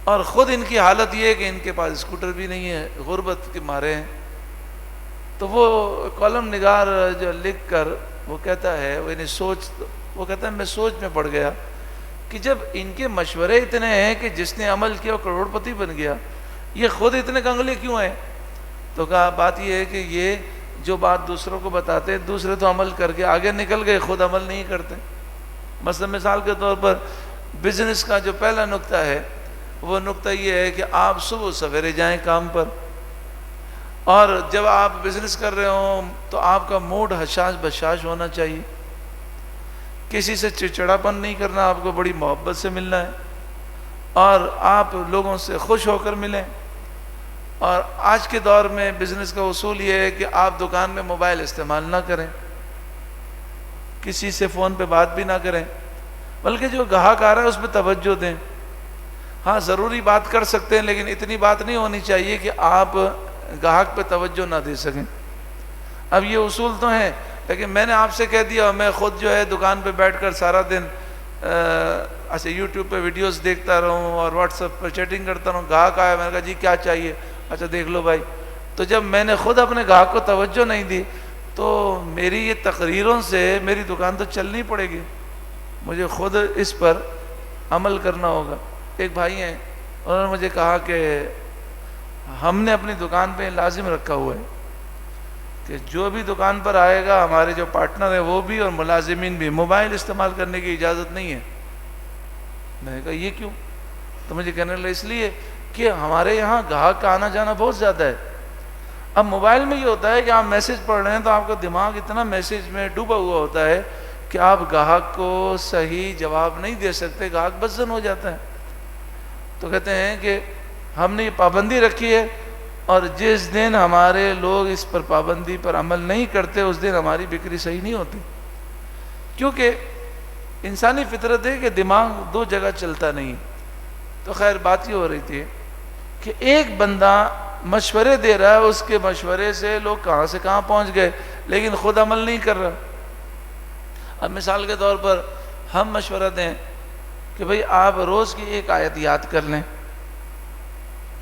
اور خود ان کی حالت یہ ہے کہ ان کے پاس اسکوٹر بھی نہیں ہے, غربت کے مارے ہیں. تو وہ کالم نگار جو لکھ کر وہ کہتا ہے, وہ کہتا ہے میں سوچ میں پڑ گیا کہ جب ان کے مشورے اتنے ہیں کہ جس نے عمل کیا وہ کروڑ پتی بن گیا, یہ خود اتنے کنگلے کیوں ہیں؟ تو کہا بات یہ ہے کہ یہ جو بات دوسروں کو بتاتے ہیں, دوسرے تو عمل کر کے آگے نکل گئے, خود عمل نہیں کرتے. مثلا مثال کے طور پر بزنس کا جو پہلا نقطہ ہے وہ نقطہ یہ ہے کہ آپ صبح سویرے جائیں کام پر, اور جب آپ بزنس کر رہے ہوں تو آپ کا موڈ حشاش بشاش ہونا چاہیے, کسی سے چڑچڑاپن نہیں کرنا, آپ کو بڑی محبت سے ملنا ہے, اور آپ لوگوں سے خوش ہو کر ملیں. اور آج کے دور میں بزنس کا اصول یہ ہے کہ آپ دکان میں موبائل استعمال نہ کریں, کسی سے فون پہ بات بھی نہ کریں, بلکہ جو گاہک آ رہا ہے اس پہ توجہ دیں. ہاں ضروری بات کر سکتے ہیں, لیکن اتنی بات نہیں ہونی چاہیے کہ آپ گاہک پہ توجہ نہ دے سکیں. اب یہ اصول تو ہیں, لیکن میں نے آپ سے کہہ دیا میں خود جو ہے دکان پہ بیٹھ کر سارا دن ایسے یوٹیوب پہ ویڈیوز دیکھتا رہوں اور واٹس ایپ پر چیٹنگ کرتا رہوں, گاہک آیا, میں نے کہا جی کیا چاہیے, اچھا دیکھ لو بھائی. تو جب میں نے خود اپنے گاہک کو توجہ نہیں دی تو میری یہ تقریروں سے میری دکان تو چلنی پڑے گی، مجھے خود اس پر عمل کرنا ہوگا۔ ایک بھائی ہیں، انہوں نے مجھے کہا کہ ہم نے اپنی دکان پہ لازم رکھا ہوا ہے کہ جو بھی دکان پر آئے گا، ہمارے جو پارٹنر ہیں وہ بھی اور ملازمین بھی، موبائل استعمال کرنے کی اجازت نہیں ہے۔ میں نے کہا یہ کیوں؟ تو مجھے کہنے لگا اس لیے کہ ہمارے یہاں گاہک کا آنا جانا بہت زیادہ ہے۔ اب موبائل میں یہ ہوتا ہے کہ آپ میسج پڑھ رہے ہیں تو آپ کا دماغ اتنا میسج میں ڈوبا ہوا ہوتا ہے کہ آپ گاہک کو صحیح جواب نہیں دے سکتے، گاہک بدظن ہو جاتا ہے۔ تو کہتے ہیں کہ ہم نے یہ پابندی رکھی ہے، اور جس دن ہمارے لوگ اس پر پابندی پر عمل نہیں کرتے اس دن ہماری بکری صحیح نہیں ہوتی، کیونکہ انسانی فطرت ہے کہ دماغ دو جگہ چلتا نہیں۔ تو خیر بات یہ ہو رہی تھی کہ ایک بندہ مشورے دے رہا ہے، اس کے مشورے سے لوگ کہاں سے کہاں پہنچ گئے، لیکن خود عمل نہیں کر رہا۔ اب مثال کے طور پر ہم مشورہ دیں کہ بھئی آپ روز کی ایک آیت یاد کر لیں۔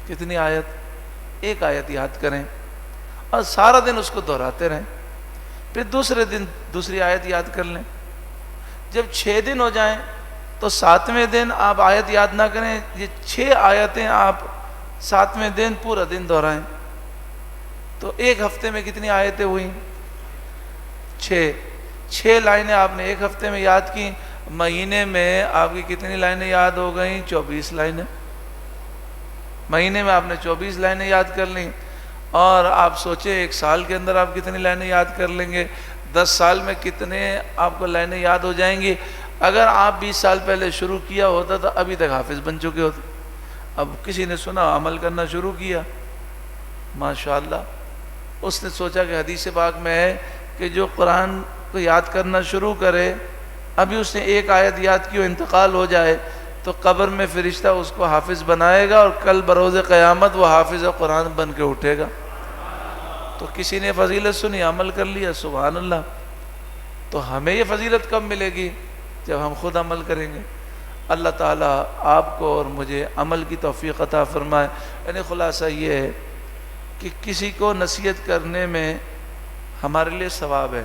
کتنی آیت؟ ایک آیت یاد کریں اور سارا دن اس کو دہراتے رہیں، پھر دوسرے دن دوسری آیت یاد کر لیں۔ جب 6 دن ہو جائیں تو 7ویں دن آپ آیت یاد نہ کریں، یہ 6 آیتیں آپ 7ویں دن پورا دن دہرائیں۔ تو ایک ہفتے میں کتنی آیتیں ہوئیں؟ 6 لائنیں آپ نے ایک ہفتے میں یاد کی، مہینے میں آپ کی کتنی لائنیں یاد ہو گئیں؟ 24 لائنیں۔ مہینے میں آپ نے 24 لائنیں یاد کر لیں، اور آپ سوچیں ایک سال کے اندر آپ کتنی لائنیں یاد کر لیں گے، 10 سال میں کتنے آپ کو لائنیں یاد ہو جائیں گی۔ اگر آپ 20 سال پہلے شروع کیا ہوتا تو ابھی تک حافظ بن چکے ہوتے۔ اب کسی نے سنا، عمل کرنا شروع کیا، ماشاءاللہ، اس نے سوچا کہ حدیث پاک میں ہے کہ جو قرآن کو یاد کرنا شروع کرے، ابھی اس نے ایک آیت یاد کی، انتقال ہو جائے تو قبر میں فرشتہ اس کو حافظ بنائے گا، اور کل بروز قیامت وہ حافظ قرآن بن کے اٹھے گا۔ تو کسی نے فضیلت سنی، عمل کر لیا، سبحان اللہ۔ تو ہمیں یہ فضیلت کب ملے گی؟ جب ہم خود عمل کریں گے۔ اللہ تعالیٰ آپ کو اور مجھے عمل کی توفیق عطا فرمائے۔ یعنی خلاصہ یہ ہے کہ کسی کو نصیحت کرنے میں ہمارے لیے ثواب ہے،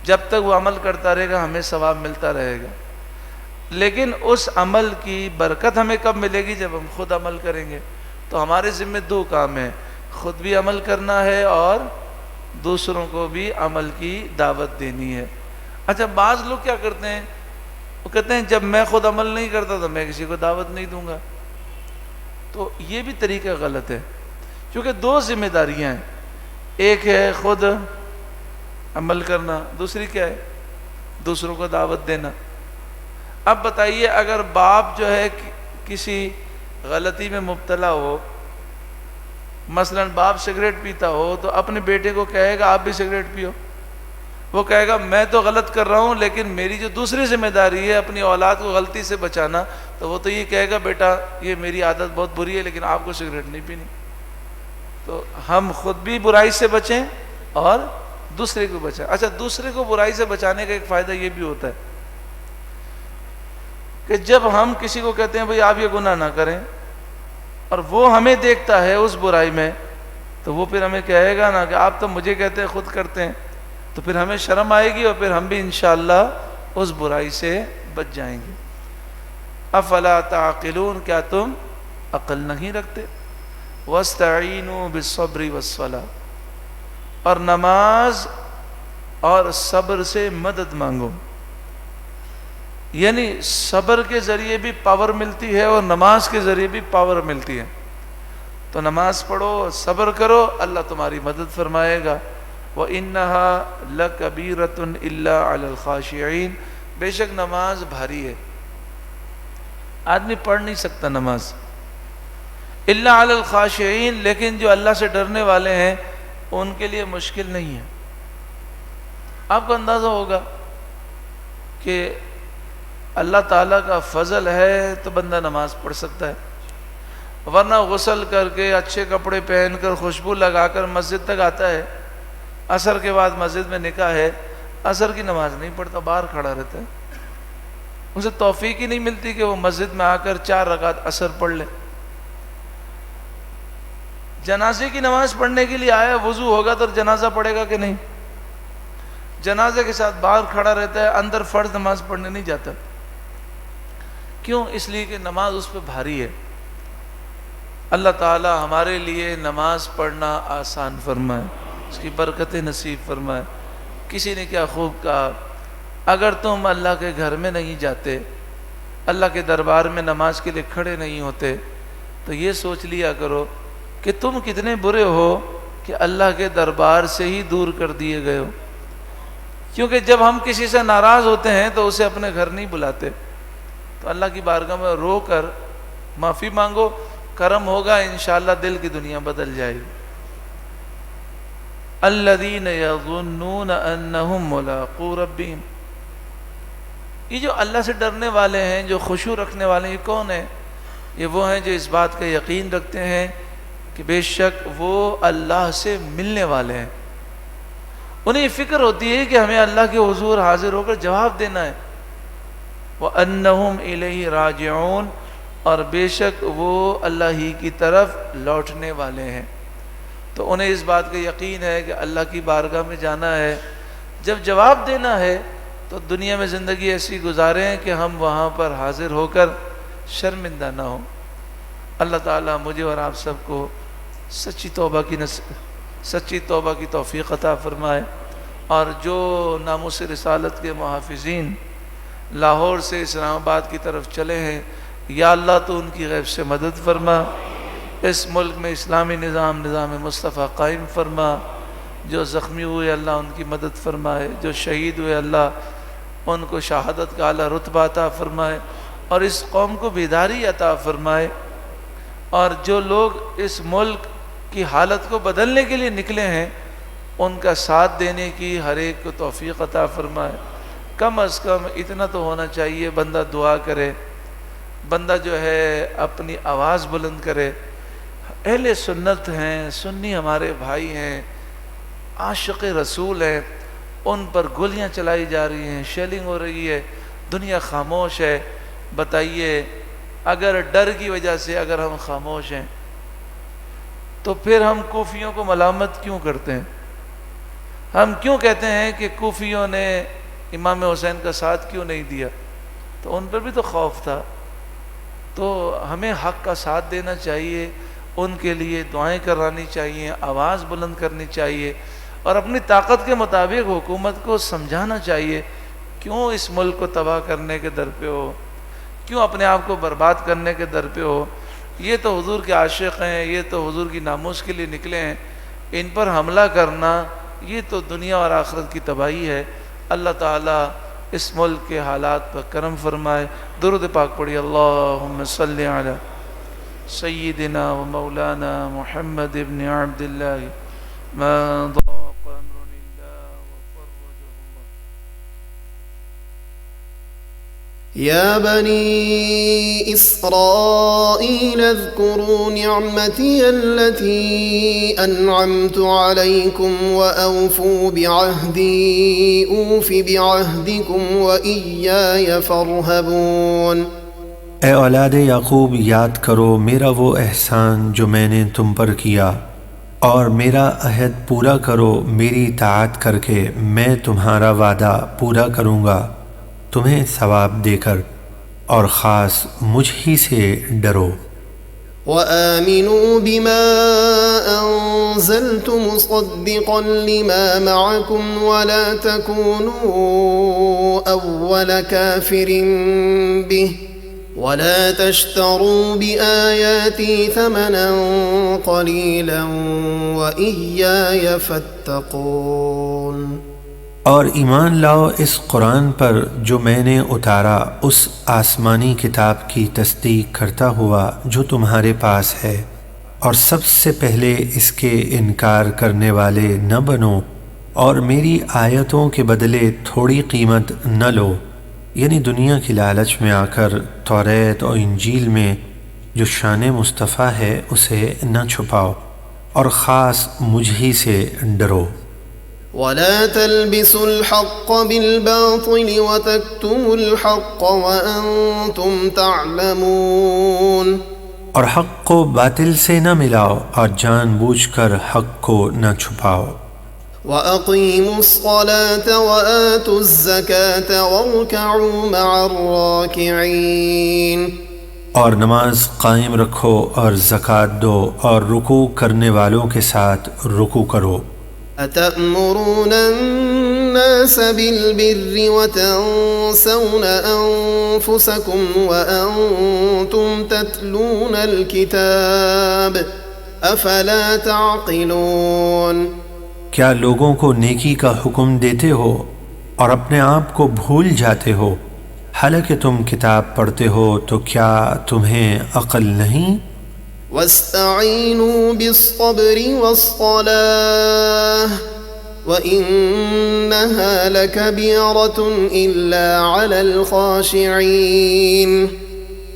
جب تک وہ عمل کرتا رہے گا ہمیں ثواب ملتا رہے گا، لیکن اس عمل کی برکت ہمیں کب ملے گی؟ جب ہم خود عمل کریں گے۔ تو ہمارے ذمہ 2 کام ہیں، خود بھی عمل کرنا ہے اور دوسروں کو بھی عمل کی دعوت دینی ہے۔ اچھا، بعض لوگ کیا کرتے ہیں، وہ کہتے ہیں جب میں خود عمل نہیں کرتا تو میں کسی کو دعوت نہیں دوں گا۔ تو یہ بھی طریقہ غلط ہے، کیونکہ 2 ذمہ داریاں ہیں، ایک ہے خود عمل کرنا، دوسری کیا ہے؟ دوسروں کو دعوت دینا۔ اب بتائیے، اگر باپ جو ہے کسی غلطی میں مبتلا ہو، مثلا باپ سگریٹ پیتا ہو، تو اپنے بیٹے کو کہے گا آپ بھی سگریٹ پیو؟ وہ کہے گا میں تو غلط کر رہا ہوں، لیکن میری جو دوسری ذمہ داری ہے اپنی اولاد کو غلطی سے بچانا، تو وہ تو یہ کہے گا بیٹا یہ میری عادت بہت بری ہے لیکن آپ کو سگریٹ نہیں پینی۔ تو ہم خود بھی برائی سے بچیں اور دوسرے کو بچائیں۔ اچھا، دوسرے کو برائی سے بچانے کا ایک فائدہ یہ بھی ہوتا ہے کہ جب ہم کسی کو کہتے ہیں بھئی آپ یہ گناہ نہ کریں، اور وہ ہمیں دیکھتا ہے اس برائی میں، تو وہ پھر ہمیں کہے گا نا کہ آپ تو مجھے کہتے ہیں خود کرتے ہیں، تو پھر ہمیں شرم آئے گی اور پھر ہم بھی انشاءاللہ اس برائی سے بچ جائیں گے۔ افلا تعقلون، کیا تم عقل نہیں رکھتے؟ واستعینوا بالصبر والصلاۃ، اور نماز اور صبر سے مدد مانگو۔ یعنی صبر کے ذریعے بھی پاور ملتی ہے اور نماز کے ذریعے بھی پاور ملتی ہے۔ تو نماز پڑھو، صبر کرو، اللہ تمہاری مدد فرمائے گا۔ وَإِنَّهَا لَكَبِيرَةٌ إِلَّا عَلَى الْخَاشِعِينَ، بے شک نماز بھاری ہے، آدمی پڑھ نہیں سکتا نماز، إِلَّا عَلَى الْخَاشِعِينَ، لیکن جو اللہ سے ڈرنے والے ہیں ان کے لیے مشکل نہیں ہے۔ آپ کو اندازہ ہوگا کہ اللہ تعالیٰ کا فضل ہے تو بندہ نماز پڑھ سکتا ہے، ورنہ غسل کر کے اچھے کپڑے پہن کر خوشبو لگا کر مسجد تک آتا ہے، عصر کے بعد مسجد میں نکاح ہے، عصر کی نماز نہیں پڑھتا، باہر کھڑا رہتا ہے، اسے توفیق ہی نہیں ملتی کہ وہ مسجد میں آ کر 4 رکعت عصر پڑھ لے۔ جنازے کی نماز پڑھنے کے لیے آیا، وضو ہوگا تو جنازہ پڑھے گا کہ نہیں؟ جنازے کے ساتھ باہر کھڑا رہتا ہے، اندر فرض نماز پڑھنے نہیں جاتا. کیوں؟ اس لیے کہ نماز اس پہ بھاری ہے. اللہ تعالی ہمارے لیے نماز پڑھنا آسان فرمائے، اس کی برکتیں نصیب فرمائے. کسی نے کیا خوب کہا، اگر تم اللہ کے گھر میں نہیں جاتے، اللہ کے دربار میں نماز کے لیے کھڑے نہیں ہوتے، تو یہ سوچ لیا کرو کہ تم کتنے برے ہو کہ اللہ کے دربار سے ہی دور کر دیے گئے ہو. کیونکہ جب ہم کسی سے ناراض ہوتے ہیں تو اسے اپنے گھر نہیں بلاتے، تو اللہ کی بارگاہ میں رو کر معافی مانگو، کرم ہوگا انشاءاللہ دل کی دنیا بدل جائے گی. الذین یظنون انہم ملاقو ربہم، یہ جو اللہ سے ڈرنے والے ہیں، جو خشوع رکھنے والے ہیں، یہ کون ہیں؟ یہ وہ ہیں جو اس بات کا یقین رکھتے ہیں کہ بے شک وہ اللہ سے ملنے والے ہیں. انہیں یہ فکر ہوتی ہے کہ ہمیں اللہ کے حضور حاضر ہو کر جواب دینا ہے. وَأَنَّهُمْ إِلَيْهِ رَاجِعُونَ، اور بے شک وہ اللہ ہی کی طرف لوٹنے والے ہیں. تو انہیں اس بات کا یقین ہے کہ اللہ کی بارگاہ میں جانا ہے. جب جواب دینا ہے تو دنیا میں زندگی ایسی گزاریں کہ ہم وہاں پر حاضر ہو کر شرمندہ نہ ہوں. اللہ تعالیٰ مجھے اور آپ سب کو سچی توبہ کی توفیق عطا فرمائے. اور جو ناموس رسالت کے محافظین لاہور سے اسلام آباد کی طرف چلے ہیں، یا اللہ تو ان کی غیب سے مدد فرما. اس ملک میں اسلامی نظام مصطفیٰ قائم فرما. جو زخمی ہوئے اللہ ان کی مدد فرمائے، جو شہید ہوئے اللہ ان کو شہادت کا اعلیٰ رتبہ عطا فرمائے، اور اس قوم کو بیداری عطا فرمائے. اور جو لوگ اس ملک کی حالت کو بدلنے کے لیے نکلے ہیں، ان کا ساتھ دینے کی ہر ایک کو توفیق عطا فرمائے. کم از کم اتنا تو ہونا چاہیے، بندہ دعا کرے، بندہ جو ہے اپنی آواز بلند کرے. اہل سنت ہیں، سنی ہمارے بھائی ہیں، عاشق رسول ہیں، ان پر گولیاں چلائی جا رہی ہیں، شیلنگ ہو رہی ہے، دنیا خاموش ہے. بتائیے اگر ڈر کی وجہ سے اگر ہم خاموش ہیں تو پھر ہم کوفیوں کو ملامت کیوں کرتے ہیں؟ ہم کیوں کہتے ہیں کہ کوفیوں نے امام حسین کا ساتھ کیوں نہیں دیا؟ تو ان پر بھی تو خوف تھا. تو ہمیں حق کا ساتھ دینا چاہیے، ان کے لیے دعائیں کرانی چاہیے، آواز بلند کرنی چاہیے، اور اپنی طاقت کے مطابق حکومت کو سمجھانا چاہیے. کیوں اس ملک کو تباہ کرنے کے در پہ ہو؟ کیوں اپنے آپ کو برباد کرنے کے در پہ ہو؟ یہ تو حضور کے عاشق ہیں، یہ تو حضور کی ناموس کے لیے نکلے ہیں. ان پر حملہ کرنا یہ تو دنیا اور آخرت کی تباہی ہے. اللہ تعالیٰ اس ملک کے حالات پر کرم فرمائے. درود پاک پڑھی. اللہم صلی علی سیدنا و مولانا محمد ابن عبداللہ ما ضاق امر اللہ وفرجہ اللہ.
يا بني إسرائيل اذكروا نعمتي التي أنعمت عليكم وأوفوا بعهدي أوف بعهدكم وإياي فارهبون.
اے اولاد یعقوب، یاد کرو میرا وہ احسان جو میں نے تم پر کیا، اور میرا عہد پورا کرو میری اطاعت کر کے. میں تمہارا وعدہ پورا کروں گا تمہیں ثواب دے کر، اور خاص مجھ ہی سے ڈرو.
وآمنوا بما أنزلت مصدقا لما معكم ولا تكونوا أول كافر به ولا تشتروا بآياتي ثمنا قليلا وإياي فاتقون.
اور ایمان لاؤ اس قرآن پر جو میں نے اتارا، اس آسمانی کتاب کی تصدیق کرتا ہوا جو تمہارے پاس ہے، اور سب سے پہلے اس کے انکار کرنے والے نہ بنو، اور میری آیتوں کے بدلے تھوڑی قیمت نہ لو. یعنی دنیا کی لالچ میں آ کر توریت اور انجیل میں جو شان مصطفیٰ ہے اسے نہ چھپاؤ، اور خاص مجھ ہی سے ڈرو.
ولا تلبسوا الحق بالباطل وتكتموا الحق وأنتم تعلمون.
اور حق کو باطل سے نہ ملاؤ اور جان بوجھ کر حق کو نہ چھپاؤ۔
وَأَقِيمُوا الصَّلَاةَ وَآتُوا الزَّكَاةَ وَارْكَعُوا مَعَ الرَّاكِعِينَ، اور
نماز قائم رکھو اور زکوٰۃ دو اور رکوع کرنے والوں کے ساتھ رکوع کرو۔
أَتَأْمُرُونَ النَّاسَ بِالْبِرِّ وَتَنْسَوْنَ أَنفُسَكُمْ وَأَنْتُمْ تَتْلُونَ الْكِتَابَ أَفَلَا تَعْقِلُونَ،
کیا لوگوں کو نیکی کا حکم دیتے ہو اور اپنے آپ کو بھول جاتے ہو، حالانکہ تم کتاب پڑھتے ہو، تو کیا تمہیں عقل نہیں؟
وَاسْتَعِينُوا بِالصَّبْرِ وَالصَّلَاةِ وَإِنَّهَا لَكَبِيرَةٌ إِلَّا عَلَى الْخَاشِعِينَ،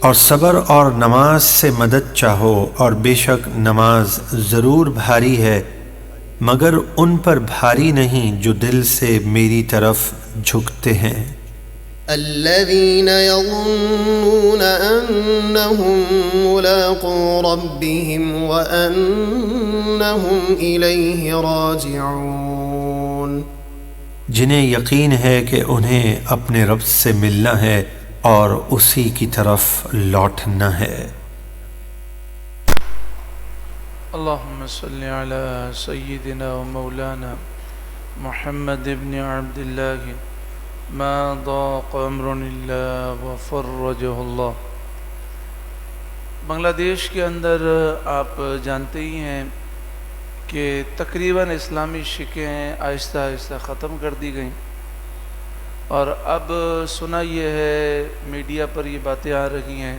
اور صبر اور نماز سے مدد چاہو، اور بے شک نماز ضرور بھاری ہے مگر ان پر بھاری نہیں جو دل سے میری طرف جھکتے ہیں۔
الذين يظنون أنهم ملاقو ربهم وأنهم إليه راجعون،
جنہیں یقین ہے کہ انہیں اپنے رب سے ملنا ہے اور اسی کی طرف لوٹنا ہے۔
اللهم صل على سيدنا ومولانا محمد بن عبد الله ما ضاق امر الا وفرجه اللہ۔ بنگلہ دیش کے اندر آپ جانتے ہی ہیں کہ تقریباً اسلامی شکیں آہستہ آہستہ ختم کر دی گئیں، اور اب سنا یہ ہے، میڈیا پر یہ باتیں آ رہی ہیں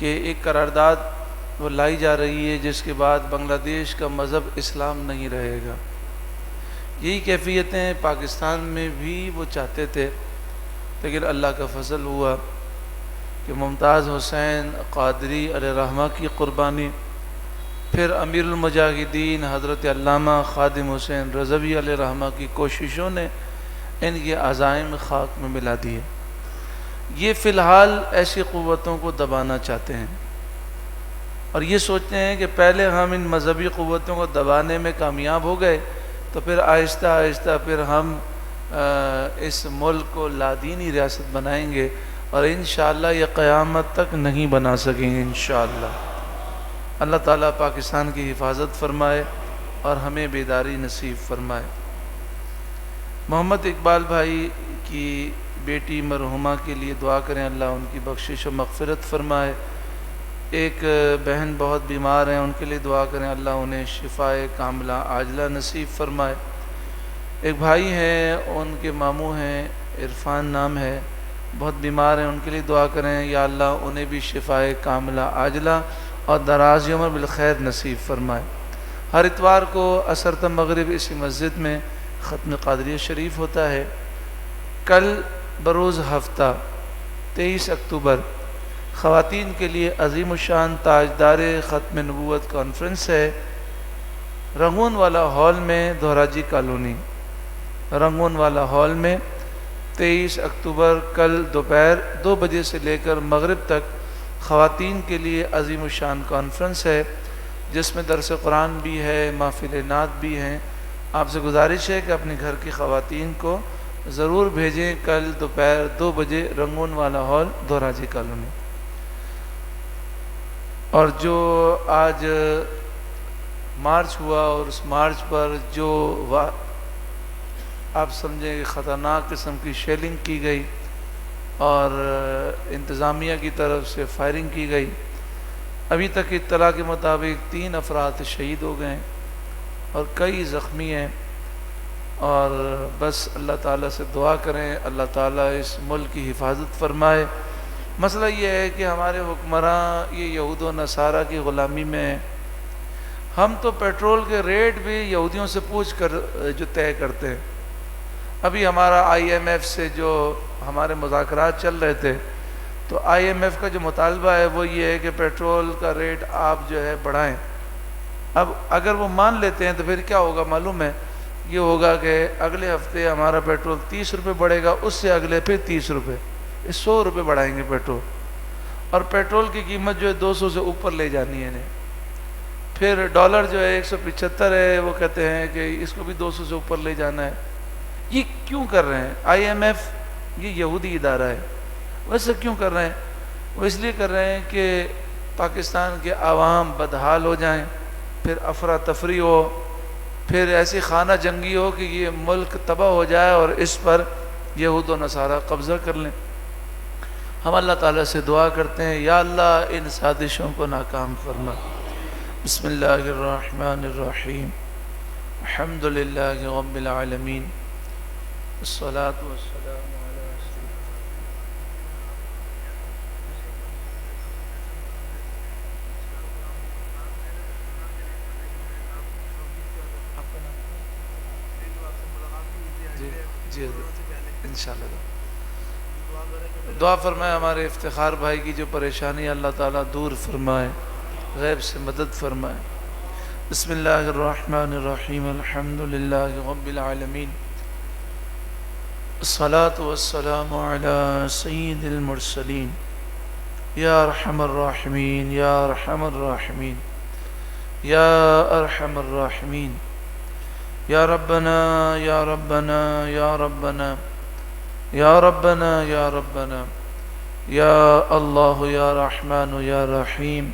کہ ایک قرارداد وہ لائی جا رہی ہے جس کے بعد بنگلہ دیش کا مذہب اسلام نہیں رہے گا۔ یہی کیفیتیں پاکستان میں بھی وہ چاہتے تھے، لیکن اللہ کا فضل ہوا کہ ممتاز حسین قادری علیہ رحمہ کی قربانی، پھر امیر المجاہدین حضرت علامہ خادم حسین رضوی علیہ رحمہ کی کوششوں نے ان کے عزائم خاک میں ملا دیے۔ یہ فی الحال ایسی قوتوں کو دبانا چاہتے ہیں، اور یہ سوچتے ہیں کہ پہلے ہم ان مذہبی قوتوں کو دبانے میں کامیاب ہو گئے تو پھر آہستہ آہستہ پھر ہم اس ملک کو لادینی ریاست بنائیں گے، اور انشاءاللہ یہ قیامت تک نہیں بنا سکیں گے انشاءاللہ۔ اللہ تعالیٰ پاکستان کی حفاظت فرمائے اور ہمیں بیداری نصیب فرمائے۔ محمد اقبال بھائی کی بیٹی مرحومہ کے لیے دعا کریں، اللہ ان کی بخشش و مغفرت فرمائے۔ ایک بہن بہت بیمار ہیں، ان کے لیے دعا کریں، اللہ انہیں شفائے کاملہ عاجلہ نصیب فرمائے۔ ایک بھائی ہیں، ان کے ماموں ہیں، عرفان نام ہے، بہت بیمار ہیں، ان کے لیے دعا کریں، یا اللہ انہیں بھی شفائے کاملہ عاجلہ اور دراز عمر بالخیر نصیب فرمائے۔ ہر اتوار کو عصر تا مغرب اسی مسجد میں ختم قادریہ شریف ہوتا ہے۔ کل بروز ہفتہ 23 اکتوبر خواتین کے لیے عظیم الشان تاجدار ختم نبوت کانفرنس ہے، رنگون والا ہال میں، دہراجی کالونی، رنگون والا ہال میں 23 اکتوبر کل دوپہر 2 بجے سے لے کر مغرب تک خواتین کے لیے عظیم الشان کانفرنس ہے، جس میں درس قرآن بھی ہے، محفل نعت بھی ہیں۔ آپ سے گزارش ہے کہ اپنے گھر کی خواتین کو ضرور بھیجیں، کل دوپہر 2 بجے رنگون والا ہال، دہراجی کالونی۔ اور جو آج مارچ ہوا، اور اس مارچ پر جو آپ سمجھیں کہ خطرناک قسم کی شیلنگ کی گئی اور انتظامیہ کی طرف سے فائرنگ کی گئی، ابھی تک اطلاع کے مطابق 3 افراد شہید ہو گئے اور کئی زخمی ہیں، اور بس اللہ تعالیٰ سے دعا کریں اللہ تعالیٰ اس ملک کی حفاظت فرمائے۔ مسئلہ یہ ہے کہ ہمارے حکمراں یہ یہود و نصارہ کی غلامی میں ہیں۔ ہم تو پیٹرول کے ریٹ بھی یہودیوں سے پوچھ کر جو طے کرتے ہیں۔ ابھی ہمارا IMF سے جو ہمارے مذاکرات چل رہے تھے، تو IMF کا جو مطالبہ ہے وہ یہ ہے کہ پیٹرول کا ریٹ آپ جو ہے بڑھائیں۔ اب اگر وہ مان لیتے ہیں تو پھر کیا ہوگا معلوم ہے؟ یہ ہوگا کہ اگلے ہفتے ہمارا پیٹرول 30 روپے بڑھے گا، اس سے اگلے پھر 30 روپے، 100 روپے بڑھائیں گے پیٹرول، اور پیٹرول کی قیمت جو ہے 200 سے اوپر لے جانی ہے انہیں. پھر ڈالر جو ہے 175 ہے، وہ کہتے ہیں کہ اس کو بھی 200 سے اوپر لے جانا ہے. یہ کیوں کر رہے ہیں؟ IMF یہ یہودی ادارہ ہے. ویسے کیوں کر رہے ہیں؟ وہ اس لیے کر رہے ہیں کہ پاکستان کے عوام بدحال ہو جائیں، پھر افراتفری ہو، پھر ایسی خانہ جنگی ہو کہ یہ ملک تباہ ہو جائے اور اس پر یہود و نصارہ قبضہ کر لیں. ہم اللہ تعالیٰ سے دعا کرتے ہیں، یا اللہ ان سازشوں کو ناکام فرما. بسم اللہ الرحمن الرحیم. الحمد للہ رب العالمین، الصلاۃ والسلام علی رسول جی انشاءاللہ. دعا فرمائے ہمارے افتخار بھائی کی جو پریشانی اللہ تعالیٰ دور فرمائے، غیب سے مدد فرمائے. بسم اللہ الرحمن الرحیم. الحمد للہ رب العالمین، الصلاۃ والسلام علی سید المرسلین. یا ارحم الراحمین یا ارحم الراحمین یا ارحم الراحمین. یا ربنا یا ربنا یا ربنا یا ربنا یا ربنا یا اللہ یا رحمن یا رحیم.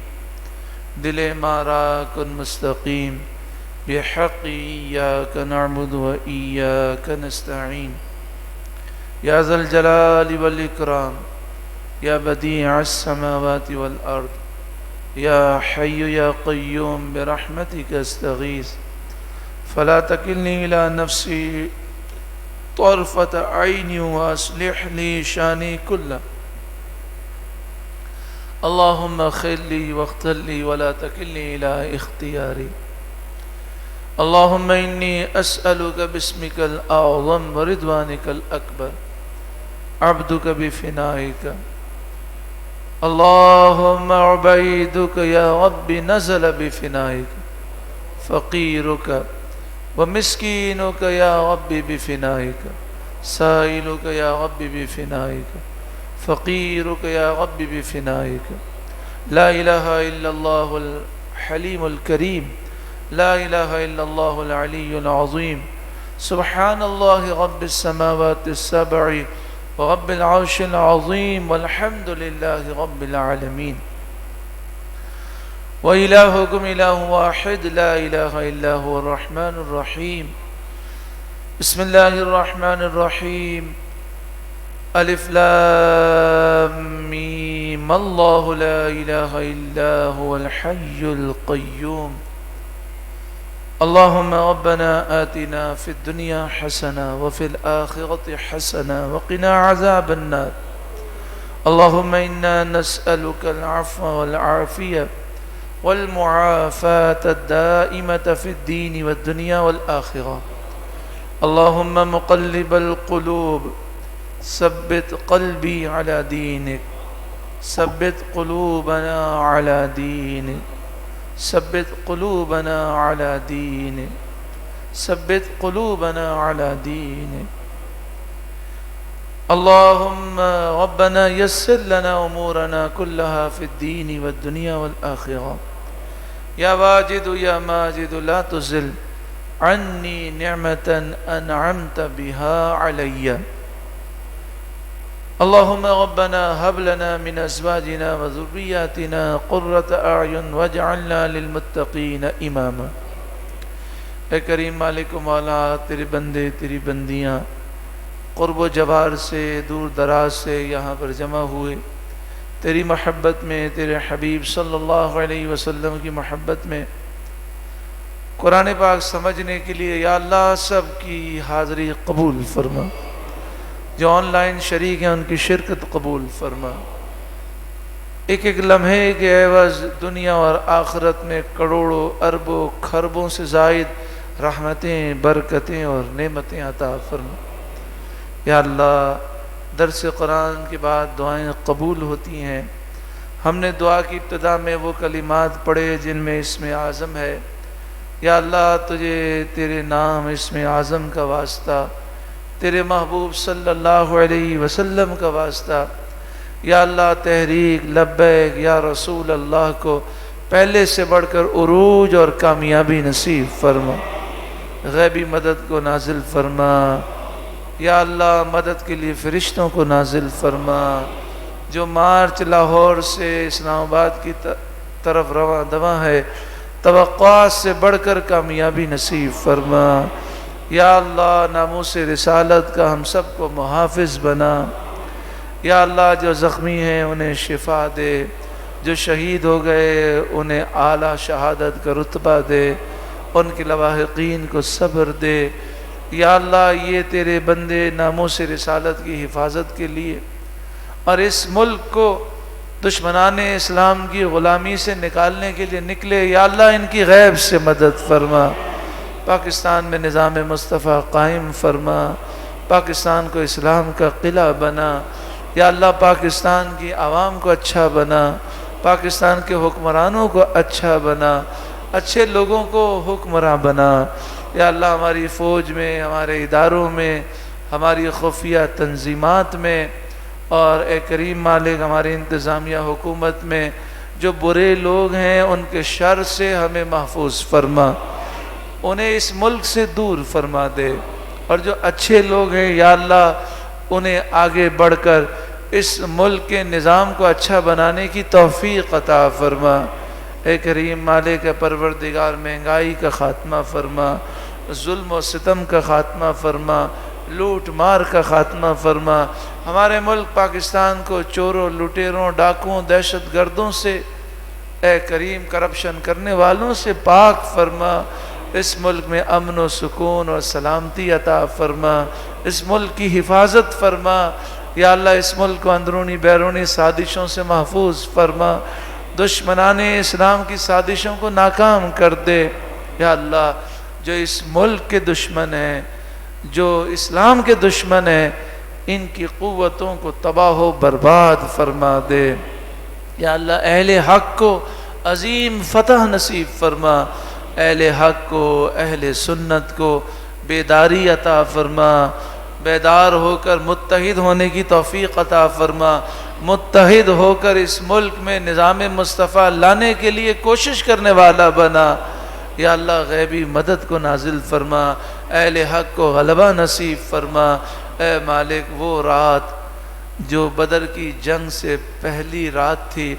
دل مارا کن مستقیم بحق ایاک نعبد و ایاک نستعین. یا ذا الجلال والاکرام یا بدیع السماوات والارض یا حی یا قیوم برحمتک استغیث. فلا تکلنی الی نفسی طرفت عینی واصلح لی شانی کلہ. اللہم اغفر لی واغفر لی ولا تکلنی الی اختیاری. اللہم انی اسألک باسمک الاعظم ورضوانک الاکبر عبدک بفنائک. اللہم عبیدک یا رب نزل بفنائک فقیرک ومسکینک یا رب بفنائک سائلک یا رب بفنائک فقیرک یا رب بفنائک. لا الہ الا اللہ الحلیم الکریم، لا الہ الا اللہ العلی العظیم. سبحان اللہ رب السماوات السبع ورب العرش العظیم والحمد للہ رب العالمین. وإلهكم إله واحد لا إله إلا هو الرحمن الرحيم. بسم الله الرحمن الرحيم. ألف لام ميم. الله لا إله إلا هو الحي القيوم. اللهم ربنا آتنا في الدنيا حسنة وفي الآخرة حسنة وقنا عذاب النار. اللهم إنا نسألك العفو والعافية والمعافاة الدائمة في الدين والدنيا والآخرة. اللهم مقلب القلوب ثبت قلبي على دينك، ثبت قلوبنا على دينك، ثبت قلوبنا على دينك، ثبت قلوبنا على دينك. اللهم ربنا يسر لنا أمورنا كلها في الدين والدنيا والآخرة. يا واجد يا ماجد لا تزل عني نعمة أنعمت بها علي. اللهم ربنا هب لنا من أزواجنا وذرياتنا قرة أعين واجعلنا للمتقين إماما. اے کریم مالک و مولا، تیرے بندے تیری بندیاں قرب و جوار سے دور دراز سے یہاں پر جمع ہوئے، تیری محبت میں، تیرے حبیب صلی اللہ علیہ وسلم کی محبت میں قرآن پاک سمجھنے کے لیے یا اللہ سب کی حاضری قبول فرما. جو آن لائن شریک ہیں ان کی شرکت قبول فرما. ایک ایک لمحے کے عوض دنیا اور آخرت میں کروڑوں اربوں خربوں سے زائد رحمتیں، برکتیں اور نعمتیں عطا فرما. یا اللہ درس قرآن کے بعد دعائیں قبول ہوتی ہیں. ہم نے دعا کی ابتدا میں وہ کلمات پڑھے جن میں اسم اعظم ہے. یا اللہ تجھے تیرے نام اسم اعظم کا واسطہ، تیرے محبوب صلی اللہ علیہ وسلم کا واسطہ یا اللہ تحریک لبیک یا رسول اللہ کو پہلے سے بڑھ کر عروج اور کامیابی نصیب فرما، غیبی مدد کو نازل فرما، یا اللہ مدد کے لیے فرشتوں کو نازل فرما، جو مارچ لاہور سے اسلام آباد کی طرف رواں دواں ہے توقعات سے بڑھ کر کامیابی نصیب فرما، یا اللہ ناموس رسالت کا ہم سب کو محافظ بنا، یا اللہ جو زخمی ہیں انہیں شفا دے، جو شہید ہو گئے انہیں اعلیٰ شہادت کا رتبہ دے، ان کے لواحقین کو صبر دے، یا اللہ یہ تیرے بندے ناموس رسالت کی حفاظت کے لیے اور اس ملک کو دشمنان اسلام کی غلامی سے نکالنے کے لیے نکلے، یا اللہ ان کی غیب سے مدد فرما، پاکستان میں نظام مصطفیٰ قائم فرما، پاکستان کو اسلام کا قلعہ بنا، یا اللہ پاکستان کی عوام کو اچھا بنا، پاکستان کے حکمرانوں کو اچھا بنا، اچھے لوگوں کو حکمراں بنا، یا اللہ ہماری فوج میں، ہمارے اداروں میں، ہماری خفیہ تنظیمات میں، اور اے کریم مالک ہماری انتظامیہ حکومت میں جو برے لوگ ہیں ان کے شر سے ہمیں محفوظ فرما، انہیں اس ملک سے دور فرما دے، اور جو اچھے لوگ ہیں یا اللہ انہیں آگے بڑھ کر اس ملک کے نظام کو اچھا بنانے کی توفیق عطا فرما، اے کریم مالک پروردگار مہنگائی کا خاتمہ فرما، ظلم و ستم کا خاتمہ فرما، لوٹ مار کا خاتمہ فرما، ہمارے ملک پاکستان کو چوروں لٹیروں ڈاکوؤں دہشت گردوں سے اے کریم کرپشن کرنے والوں سے پاک فرما، اس ملک میں امن و سکون اور سلامتی عطا فرما، اس ملک کی حفاظت فرما، یا اللہ اس ملک کو اندرونی بیرونی سازشوں سے محفوظ فرما، دشمنان اسلام کی سازشوں کو ناکام کر دے، یا اللہ جو اس ملک کے دشمن ہیں، جو اسلام کے دشمن ہیں، ان کی قوتوں کو تباہ و برباد فرما دے، یا اللہ اہل حق کو عظیم فتح نصیب فرما، اہل حق کو اہل سنت کو بیداری عطا فرما، بیدار ہو کر متحد ہونے کی توفیق عطا فرما، متحد ہو کر اس ملک میں نظام مصطفیٰ لانے کے لیے کوشش کرنے والا بنا، یا اللہ غیبی مدد کو نازل فرما، اہل حق کو غلبہ نصیب فرما، اے مالک وہ رات جو بدر کی جنگ سے پہلی رات تھی،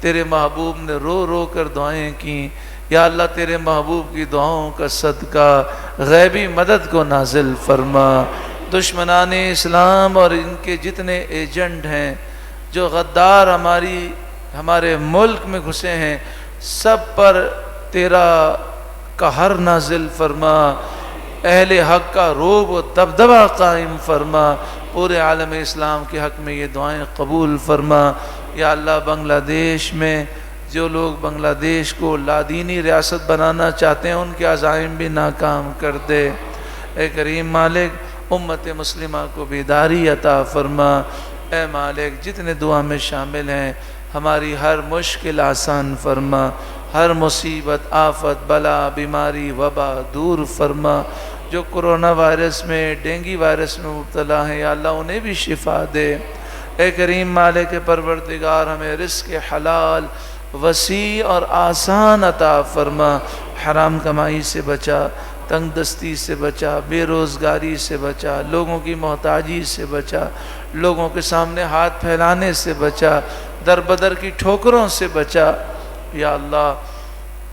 تیرے محبوب نے رو رو کر دعائیں کیں، یا اللہ تیرے محبوب کی دعاؤں کا صدقہ غیبی مدد کو نازل فرما، دشمنان اسلام اور ان کے جتنے ایجنٹ ہیں جو غدار ہمارے ملک میں گھسے ہیں، سب پر تیرا قہر نازل فرما، اہل حق کا روب و دبدبہ قائم فرما، پورے عالم اسلام کے حق میں یہ دعائیں قبول فرما، یا اللہ بنگلہ دیش میں جو لوگ بنگلہ دیش کو لادینی ریاست بنانا چاہتے ہیں ان کے عزائم بھی ناکام کر دے، اے کریم مالک امت مسلمہ کو بیداری عطا فرما، اے مالک جتنے دعا میں شامل ہیں ہماری ہر مشکل آسان فرما، ہر مصیبت آفت بلا بیماری وبا دور فرما، جو کرونا وائرس میں ڈینگی وائرس میں مبتلا ہیں یا اللہ انہیں بھی شفا دے، اے کریم مالک پروردگار ہمیں رزق حلال وسیع اور آسان عطا فرما، حرام کمائی سے بچا، تنگ دستی سے بچا، بے روزگاری سے بچا، لوگوں کی محتاجی سے بچا، لوگوں کے سامنے ہاتھ پھیلانے سے بچا، در بدر کی ٹھوکروں سے بچا، یا اللہ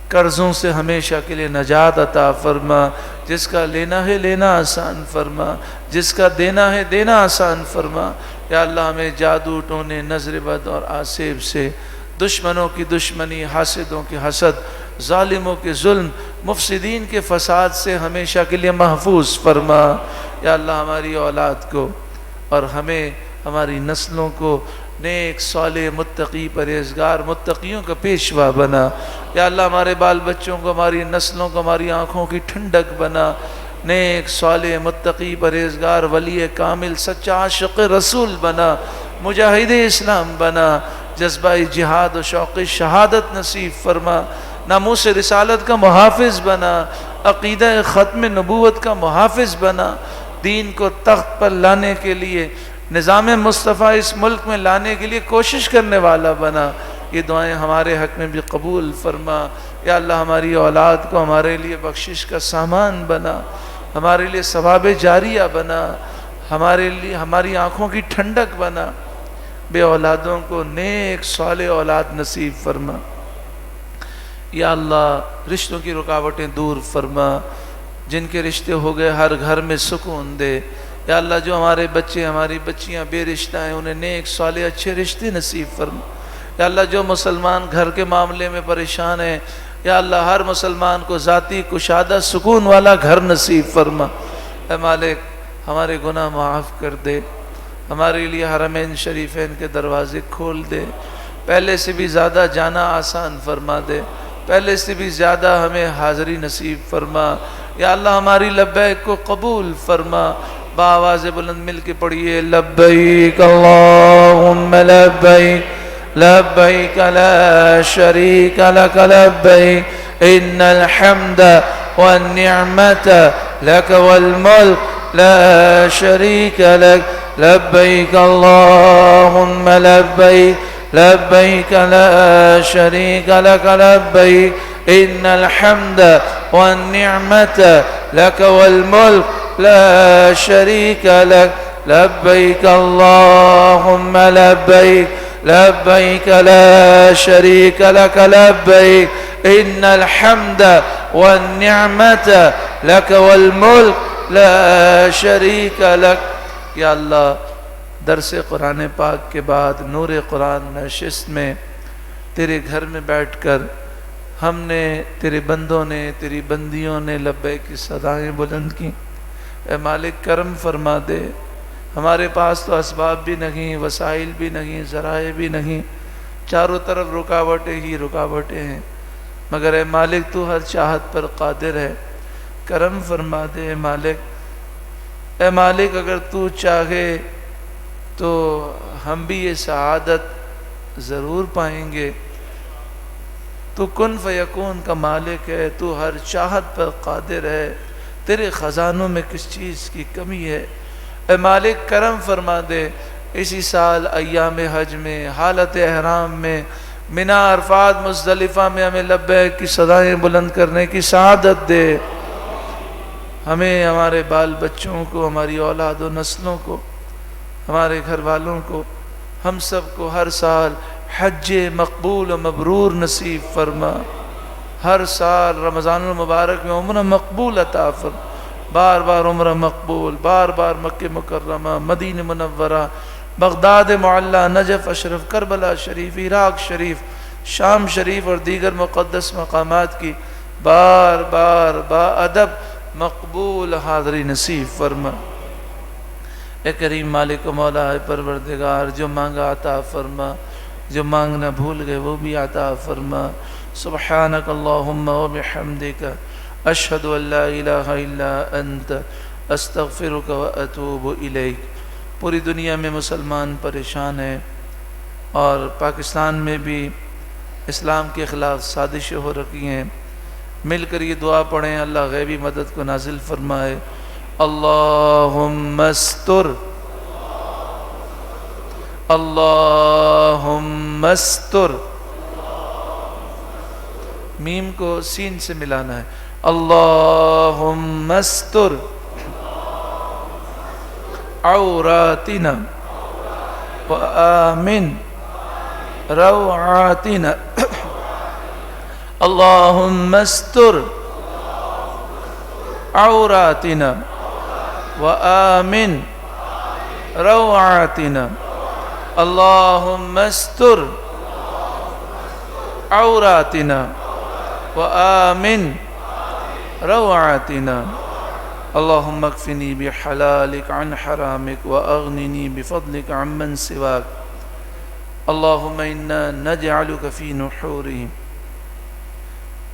قرضوں سے ہمیشہ کے لیے نجات عطا فرما، جس کا لینا ہے لینا آسان فرما، جس کا دینا ہے دینا آسان فرما، یا اللہ ہمیں جادو ٹونے نظر بد اور آسیب سے، دشمنوں کی دشمنی، حاسدوں کی حسد، ظالموں کے ظلم، مفسدین کے فساد سے ہمیشہ کے لیے محفوظ فرما، یا اللہ ہماری اولاد کو اور ہمیں ہماری نسلوں کو نیک صالح متقی پرہیزگار متقیوں کا پیشوا بنا، یا اللہ ہمارے بال بچوں کو ہماری نسلوں کو ہماری آنکھوں کی ٹھنڈک بنا، نیک صالح متقی پرہیزگار ولی کامل سچا عاشق رسول بنا، مجاہد اسلام بنا، جذبہ جہاد و شوق شہادت نصیب فرما، ناموس رسالت کا محافظ بنا، عقیدہ ختم نبوت کا محافظ بنا، دین کو تخت پر لانے کے لیے نظام مصطفیٰ اس ملک میں لانے کے لیے کوشش کرنے والا بنا. یہ دعائیں ہمارے حق میں بھی قبول فرما. یا اللہ ہماری اولاد کو ہمارے لیے بخشش کا سامان بنا, ہمارے لیے ثواب جاریہ بنا, ہمارے لیے ہماری آنکھوں کی ٹھنڈک بنا. بے اولادوں کو نیک صالح اولاد نصیب فرما. یا اللہ رشتوں کی رکاوٹیں دور فرما, جن کے رشتے ہو گئے ہر گھر میں سکون دے. یا اللہ جو ہمارے بچے ہماری بچیاں بے رشتہ ہیں انہیں نیک صالح اچھے رشتے نصیب فرما. یا اللہ جو مسلمان گھر کے معاملے میں پریشان ہیں, یا اللہ ہر مسلمان کو ذاتی کشادہ سکون والا گھر نصیب فرما. اے مالک ہمارے گناہ معاف کر دے, ہمارے لیے حرمین شریفین کے دروازے کھول دے, پہلے سے بھی زیادہ جانا آسان فرما دے, پہلے سے بھی زیادہ ہمیں حاضری نصیب فرما. یا اللہ ہماری لبیک کو قبول فرما. بآواز بلند مل کے پڑھیے لبیک اللہم لبیک لبیک لا شریک لک لبیک ان الحمد والنعمت لک والملک لا شریک لک لبیک اللہم لبیک لبیک لا شریک لک لبیک ان الحمد والنعمت لک والملک لا شریک لک لبیک اللہم لبیک لبیک لا شریک لک لبیک ان الحمد والنعمت لک والملک لا شریک لک. یا اللہ درس قرآن پاک کے بعد نور قرآن نشست میں تیرے گھر میں بیٹھ کر ہم نے تیرے بندوں نے تیری بندیوں نے لبیک کی صدائیں بلند کی. اے مالک کرم فرما دے. ہمارے پاس تو اسباب بھی نہیں, وسائل بھی نہیں, ذرائع بھی نہیں, چاروں طرف رکاوٹیں ہی رکاوٹیں ہیں, مگر اے مالک تو ہر چاہت پر قادر ہے. کرم فرما دے اے مالک. اے مالک اگر تو چاہے تو ہم بھی یہ سعادت ضرور پائیں گے. تو کن فیکون کا مالک ہے, تو ہر چاہت پر قادر ہے, تیرے خزانوں میں کس چیز کی کمی ہے. اے مالک کرم فرما دے. اسی سال ایام حج میں حالت احرام میں منا عرفات مزدلفہ میں ہمیں لبیک کی صدائیں بلند کرنے کی سعادت دے. ہمیں, ہمارے بال بچوں کو, ہماری اولاد و نسلوں کو, ہمارے گھر والوں کو, ہم سب کو ہر سال حج مقبول و مبرور نصیب فرما. ہر سال رمضان المبارک میں عمرہ مقبول عطا فرما. بار بار عمرہ مقبول, بار بار مکہ مکرمہ, مدینہ منورہ, بغداد معلیٰ, نجف اشرف, کربلا شریف, عراق شریف, شام شریف اور دیگر مقدس مقامات کی بار بار با ادب مقبول حاضری نصیب فرما. اے کریم مالک و مولا اے پروردگار, جو مانگا عطا فرما, جو مانگنا بھول گئے وہ بھی عطا فرما. سبحانک اللہم و بحمدک اشہد ان لا الہ الا انت استغفرک و اتوب الیک. پوری دنیا میں مسلمان پریشان ہیں اور پاکستان میں بھی اسلام کے خلاف سازشیں ہو رکھی ہیں. مل کر یہ دعا پڑھیں, اللہ غیبی مدد کو نازل فرمائے. اللہم استر, اللہم استر, میم کو سین سے ملانا ہے. اللہم استر عوراتنا وآمن روعاتنا. اللہم استر عوراتنا وآمن روعاتنا. اللہم استر عوراتنا وآمن روعاتنا. اللہم اکفنی بحلالک عن حرامک واغننی بفضلک عمن سواک. اللہم انا نجعلک فی نحورہم.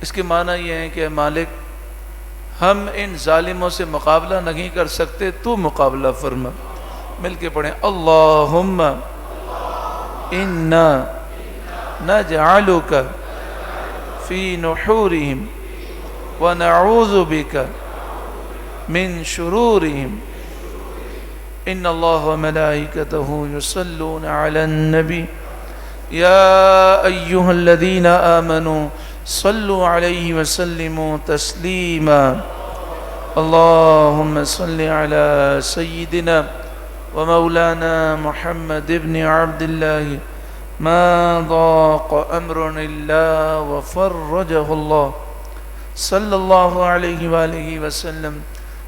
اس کے معنی یہ ہے کہ مالک ہم ان ظالموں سے مقابلہ نہیں کر سکتے, تو مقابلہ فرما. مل کے پڑھیں اللہم انا نجعلک فی نحورہم ونعوذ بک من شرورہم إن الله وملائكته يصلون على النبي يا أيها الذين آمنوا صلوا عليه وسلموا تسليما اللهم صل على سيدنا ومولانا محمد بن عبد الله ما ضاق أمر إلا وفرجه الله صلى الله عليه وآله وسلم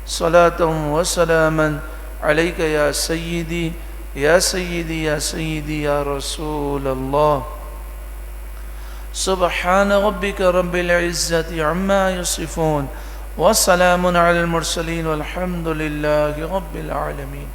صلاة وسلاما عليك يا سيدي يا سيدي يا سيدي يا رسول الله سبحان ربك رب العزة عما يصفون وسلام على المرسلين والحمد لله رب العالمين.